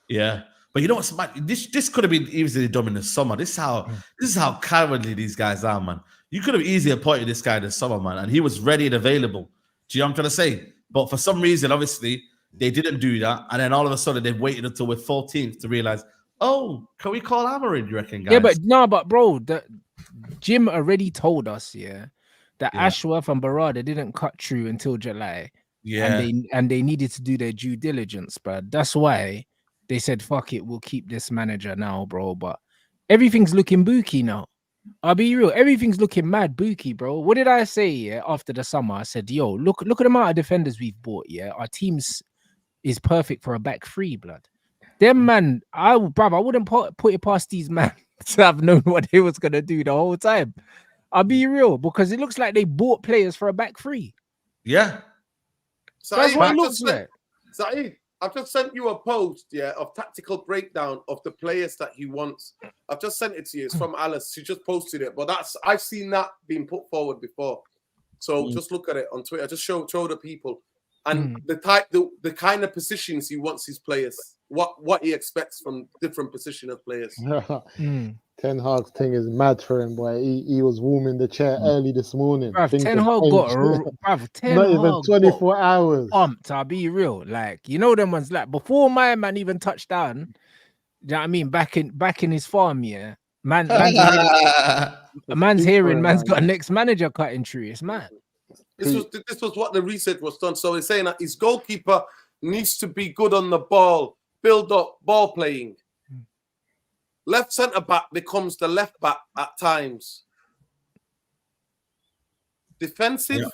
Yeah. But you know what's mad? This could have been easily done in the summer. This is how cowardly these guys are, man. You could have easily appointed this guy this summer, man, and he was ready and available. Do you know what I'm trying to say? But for some reason, obviously, they didn't do that. And then all of a sudden, they've waited until we're 14th to realize, oh, can we call Amorim, you reckon, guys? Yeah, but bro, Jim already told us, that Ashworth and Barada didn't cut through until July. Yeah. And they needed to do their due diligence, bro. That's why they said, fuck it, we'll keep this manager now, bro. But everything's looking booky now. I'll be real. Everything's looking mad booky, bro. What did I say after the summer? I said, yo, look at the amount of defenders we've bought, Our team's is perfect for a back three, blood. Them man, I wouldn't put it past these man to have known what they was going to do the whole time. I'll be real, because it looks like they bought players for a back three. Yeah. That's what it looks like. Saeed, I've just sent you a post, of tactical breakdown of the players that he wants. I've just sent it to you. It's from Alice. She just posted it. But I've seen that being put forward before. So just look at it on Twitter. Just show the people. And the kind of positions he wants his players. What he expects from different position of players. Ten Hag's thing is mad for him, boy. He was warming the chair early this morning. Bruv, Ten Hag got not even 24 hours. Pumped, I'll be real. Like, you know them ones, like before my man even touched down, you know what I mean? Back in his farm, man's hearing man's got a next manager cutting through. It's mad. This was what the research was done. So he's saying that his goalkeeper needs to be good on the ball, build up ball playing. Left centre back becomes the left back at times. Defensive,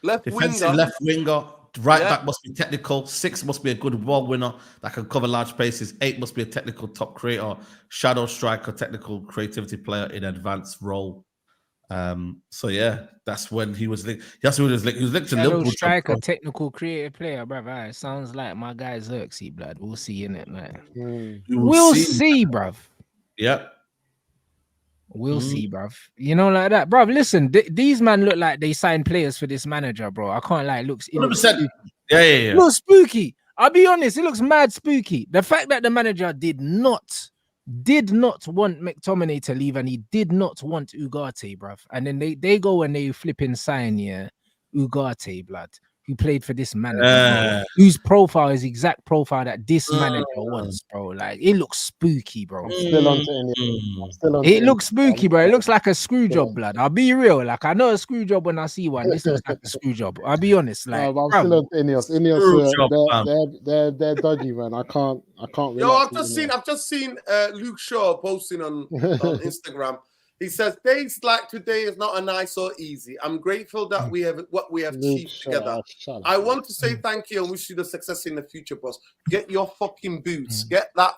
left winger. Right back must be technical. 6 must be a good ball winner that can cover large spaces. 8 must be a technical top creator, shadow striker, technical creativity player in advanced role. So yeah, that's when he was linked. That's when he was linked. He was linked to Liverpool. Striker, technical creative player, brother. It sounds like my guy Xerxes, blood. We'll see in it, man. We'll see, bruv. Yep. We'll see, bruv. You know, like that, bruv. Listen, these man look like they signed players for this manager, bro. I can't lie. It looks 100%. Yeah. It looks spooky. I'll be honest. It looks mad spooky. The fact that the manager did not want McTominay to leave, and he did not want Ugarte, bruv. And then they go and they flipping sign Ugarte, blood, who played for this manager, whose profile is exact profile that this manager wants, bro. Like, it looks spooky, bro. It looks spooky, bro. It looks like a screw job, blood. I'll be real. Like, I know a screw job when I see one. This looks like a screw job. I'll be honest. Like, I'm still on Ineos. Ineos, they're dodgy, man. I can't. Yo, I've just seen Luke Shaw posting on Instagram. He says, days like today is not a nice or easy. I'm grateful that we have what we have achieved together. I want to say thank you and wish you the success in the future, boss. Get your fucking boots. Get that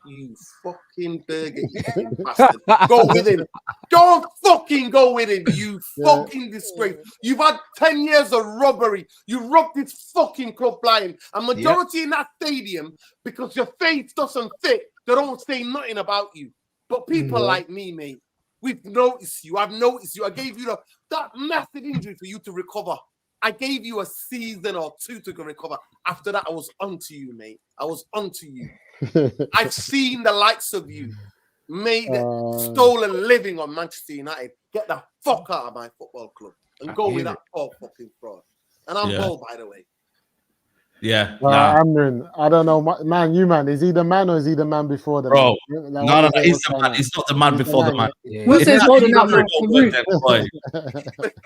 You fucking Burger eating bastard. Go with him. Don't fucking go with him, you fucking disgrace. You've had 10 years of robbery. You robbed this fucking club blind. A majority in that stadium, because your face doesn't fit, they don't say nothing about you. But people like me, mate, we've noticed you. I've noticed you. I gave you that massive injury for you to recover. I gave you a season or two to recover. After that, I was onto you, mate. I was onto you. I've seen the likes of you made stolen living on Manchester United. Get the fuck out of my football club and go with that poor fucking fraud. And I'm bold, by the way. Yeah. Amorim, I don't know, man. Is he the man or is he the man before the man? No. He's the man. He's not the man before the man. Musa's holding up man for Rude.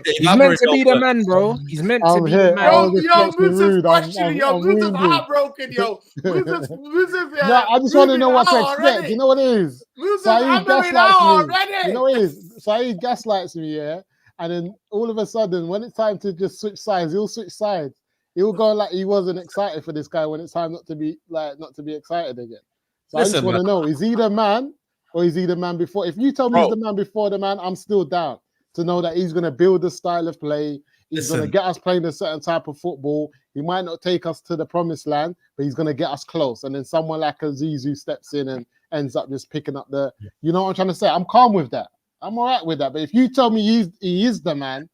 He's meant to be the man, bro. He's meant to be the man. Yo, Musa's questioning, yo. Musa's heartbroken, yo. Musa's no, I just want to know what to expect. You know what it is? Saeed gaslights me. You know what it is? Saeed gaslights me, yeah? And then all of a sudden, when it's time to just switch sides, he'll switch sides. He'll go like he wasn't excited for this guy when it's time not to be excited again. So listen, I just want to know, is he the man or is he the man before? If you tell me he's the man before the man, I'm still down to know that he's going to build a style of play. He's going to get us playing a certain type of football. He might not take us to the promised land, but he's going to get us close. And then someone like a Zizou steps in and ends up just picking up the, you know what I'm trying to say? I'm calm with that. I'm all right with that. But if you tell me he is the man,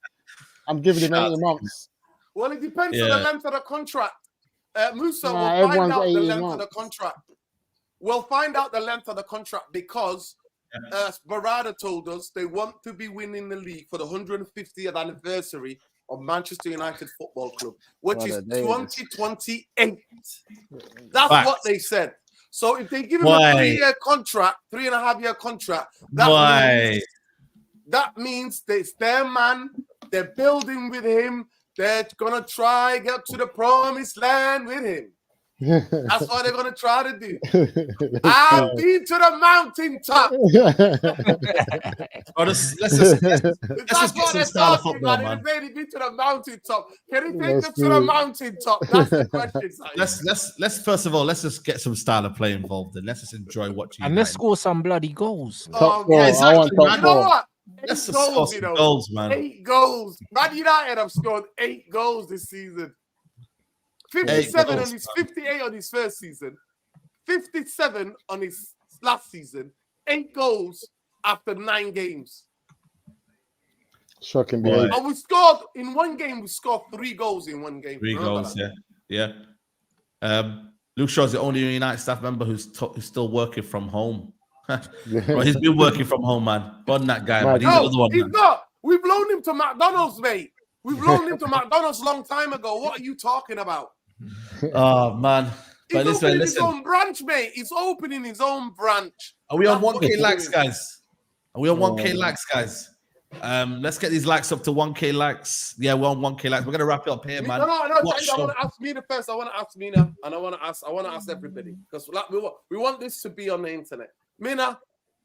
I'm giving him 8 months. Well, it depends on the length of the contract. Musa will find out the length of the contract. We'll find out the length of the contract because Barada told us they want to be winning the league for the 150th anniversary of Manchester United Football Club, which is 2028. That's what they said. So if they give him a 3-year contract, 3.5-year contract, that means it's their man. They're building with him. They're going to try get to the promised land with him. That's what they're going to try to do. I'll be to the mountaintop. Let's just get some style of football, man. Be to the mountaintop. Can he take us to the mountaintop? That's the question. Let's first of all, let's just get some style of play involved and let's just enjoy watching. And let's score some bloody goals. Exactly. You know what? Let's just score some goals, man. 8 goals. Man United have scored 8 goals this season. 57 on his 58 on his first season. 57 on his last season. 8 goals after 9 games. Shocking behavior. And we scored in one game. We scored 3 goals in one game. 3 goals, yeah. Luke Shaw's the only United staff member who's still working from home. Well, he's been working from home, man. Bun that guy, man. He's not. We've loaned him to McDonald's, mate. We've loaned him to McDonald's a long time ago. What are you talking about? Oh, man. He's opening his own branch, mate. He's opening his own branch. Are we on 1K likes, guys? Are we on 1K likes, guys? Let's get these likes up to 1K likes. Yeah, we're on 1K likes. We're gonna wrap it up here, man. No. I want to ask Mina first. I want to ask Mina, and I want to ask everybody because we want this to be on the internet. Mina,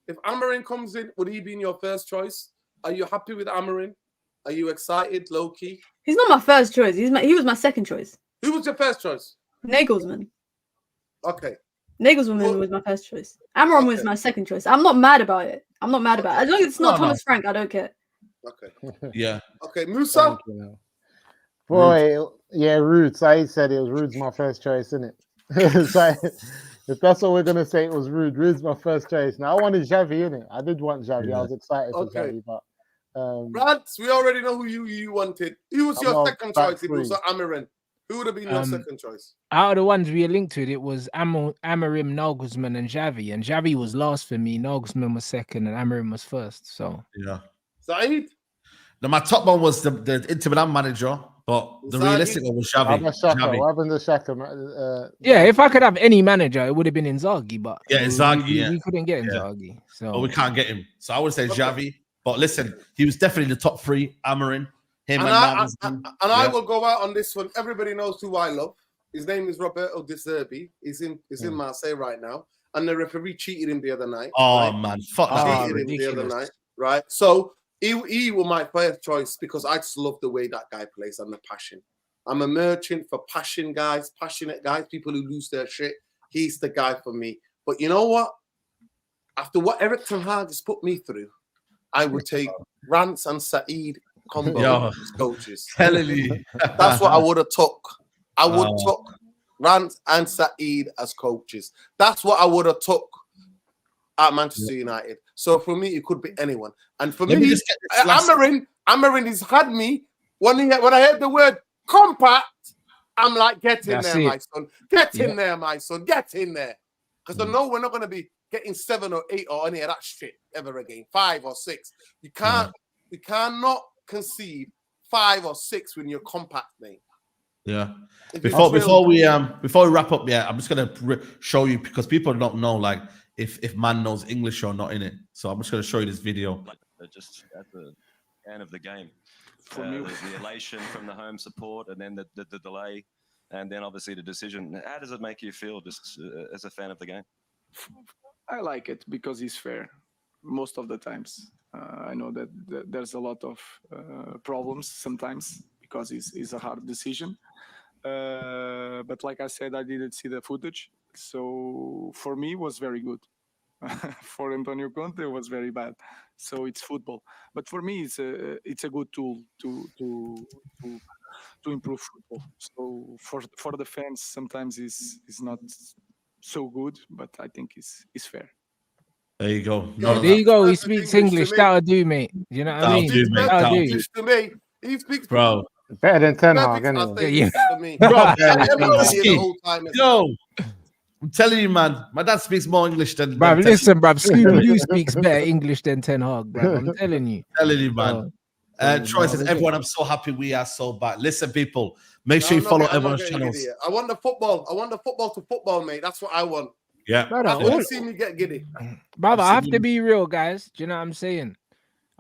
if Amorim comes in, would he be your first choice? Are you happy with Amorim? Are you excited, low-key? He's not my first choice. He was my second choice. Who was your first choice? Nagelsmann. Okay. Nagelsmann was my first choice. Amorim was my second choice. I'm not mad about it. As long as it's not Thomas Frank, I don't care. Okay. Yeah. Okay, Musa? Boy, yeah, Rude. Saeed said it was Rude's my first choice, isn't it? If that's what we're going to say, it was Rude. Rude's my first choice. Now, I wanted Xavi, innit? I did want Xavi. Yeah. I was excited for Xavi, but... Rats, we already know who you wanted. Who was your second choice? It was Amorim. Who would have been your second choice? Out of the ones we linked with, it was Amorim, Nagelsmann, and Xavi. And Xavi was last for me. Nagelsmann was second, and Amorim was first. So yeah. Saeed? Now, my top one was the Inter Milan manager, but the realistic one was Xavi. What happened to Xhaka? Yeah, if I could have any manager, it would have been Inzaghi, but Inzaghi. We couldn't get Inzaghi, so we can't get him. So I would say Xavi. But listen, he was definitely the top 3. Amorim, him, I will go out on this one. Everybody knows who I love. His name is Roberto De Zerbi. He's in Marseille right now, and the referee cheated him the other night. Oh man, fuck that! Cheated him the other night, right? So. He was my first choice because I just love the way that guy plays and the passion. I'm a merchant for passion guys, passionate guys, people who lose their shit. He's the guy for me. But you know what? After what Eric Ten Hag has put me through, I would take Rance and Saeed combo Yo. as coaches. Telling you. That's what I would have took. I would Oh. took Rance and Saeed as coaches. That's what I would have took at Manchester United. So for me, it could be anyone. And for Let me me, just get this last- Amorim has had me when I heard the word compact. I'm like, get in That's there, it. my son. Get in Yeah. there, my son. Get in there. Because I know we're not going to be getting 7 or 8 or any of that shit ever again. 5 or 6. You can't. You cannot concede 5 or 6 when you're compact, mate. Yeah. If Before it's we wrap up, I'm just gonna show you because people don't know like if man knows English or not in it. So I'm just gonna show you this video. Just at the end of the game, For me, the elation from the home support, and then the delay, and then obviously the decision. How does it make you feel, just as a fan of the game? I like it because he's fair most of the times. I know that there's a lot of problems sometimes because it's a hard decision. But like I said, I didn't see the footage. So for me, it was very good. For Antonio Conte, it was very bad. So it's football. But for me, it's a good tool to improve football. So for the fans, sometimes it's not so good, but I think it's fair. There you go. Yeah, None There of you go. He Perfect speaks English English. to me. That'll do, mate. You know what I That'll mean? do, mate. That'll That'll do. do. to me. He speaks Bro. Better than Ten Hag, perfect. anyway. I'll say Yeah, this to me. Bro, I man, never man, hear the old timers. Yo, I'm telling you, man, my dad speaks more English than Bruv, than listen, bruv. Scooby-Doo speaks better English than Ten Hag, bruv. I'm telling you. telling you, man. Troy says, no, everyone, I'm so happy we are so bad. Listen, people, make sure you I'm not follow getting- I'm not everyone's getting channels. giddy yet. I want the football. I want the football to football, mate. That's what I want. Yeah. Brother, That's when all- you see me get giddy. Brother, I have to Absolutely. be real, guys. Do you know what I'm saying?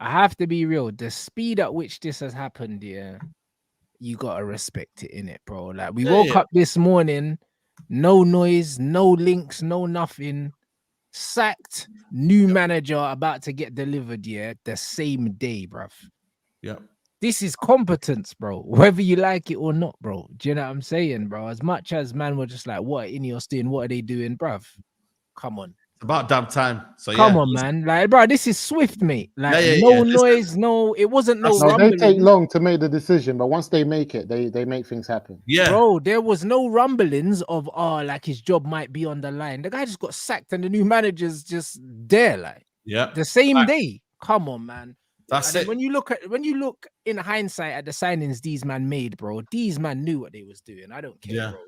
I have to be real. The speed at which this has happened, yeah, you gotta respect it, innit, bro. Like we Yeah, woke yeah. up this morning, no noise, no links, no nothing. Sacked, new manager about to get delivered, yeah, the same day, bruv. Yeah. This is competence, bro. Whether you like it or not, bro. Do you know what I'm saying, bro? As much as man were just like, what are Ineos doing? What are they doing, bruv? Come on. It's about damn time. So Come yeah. on, man. Like, bro, this is swift, mate. Like, Yeah, yeah, no yeah. Listen. noise, no, it wasn't no That's- No, they rumbling. take long to make the decision, but once they make it, they make things happen. Yeah. Bro, there was no rumblings of, like his job might be on the line. The guy just got sacked and the new manager's just there, like, Yeah. the same Fact. day. Come on, man. That's And then it. when you look in hindsight at the signings these man made, bro, these man knew what they was doing. I don't care, Yeah. bro.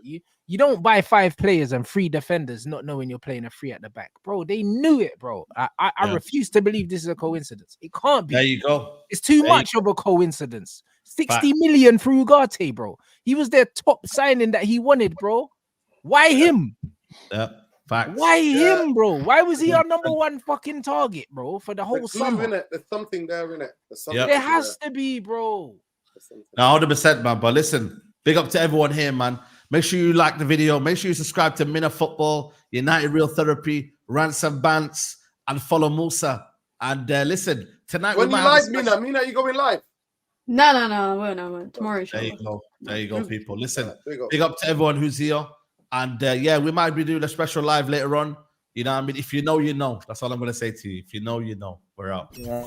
You don't buy 5 players and 3 defenders not knowing you're playing a 3 at the back, bro. They knew it, bro. I Yeah. refuse to believe this is a coincidence. It can't be. There you go. It's too There you much of a coincidence. 60 Fact. million for Ugarte, bro. He was their top signing that he wanted, bro. Why him? Yeah. Facts. Why Yeah. him, bro? Why was he our number 1 fucking target, bro, for the whole There's summer? in it. There's something there in it. There's something Yep. There has to be, bro. No, 100%, man. But listen, big up to everyone here, man. Make sure you like the video. Make sure you subscribe to Mina Football, United Real Therapy, Ransom Bants, and follow Musa. And listen, tonight When we you might have a live, special- Mina, you going live? No, well, tomorrow. There you inshallah. go. There you go, people. Listen, Big up. big up to everyone who's here. And yeah, we might be doing a special live later on. You know what I mean? If you know, you know. That's all I'm going to say to you. If you know, you know. We're out. Yeah.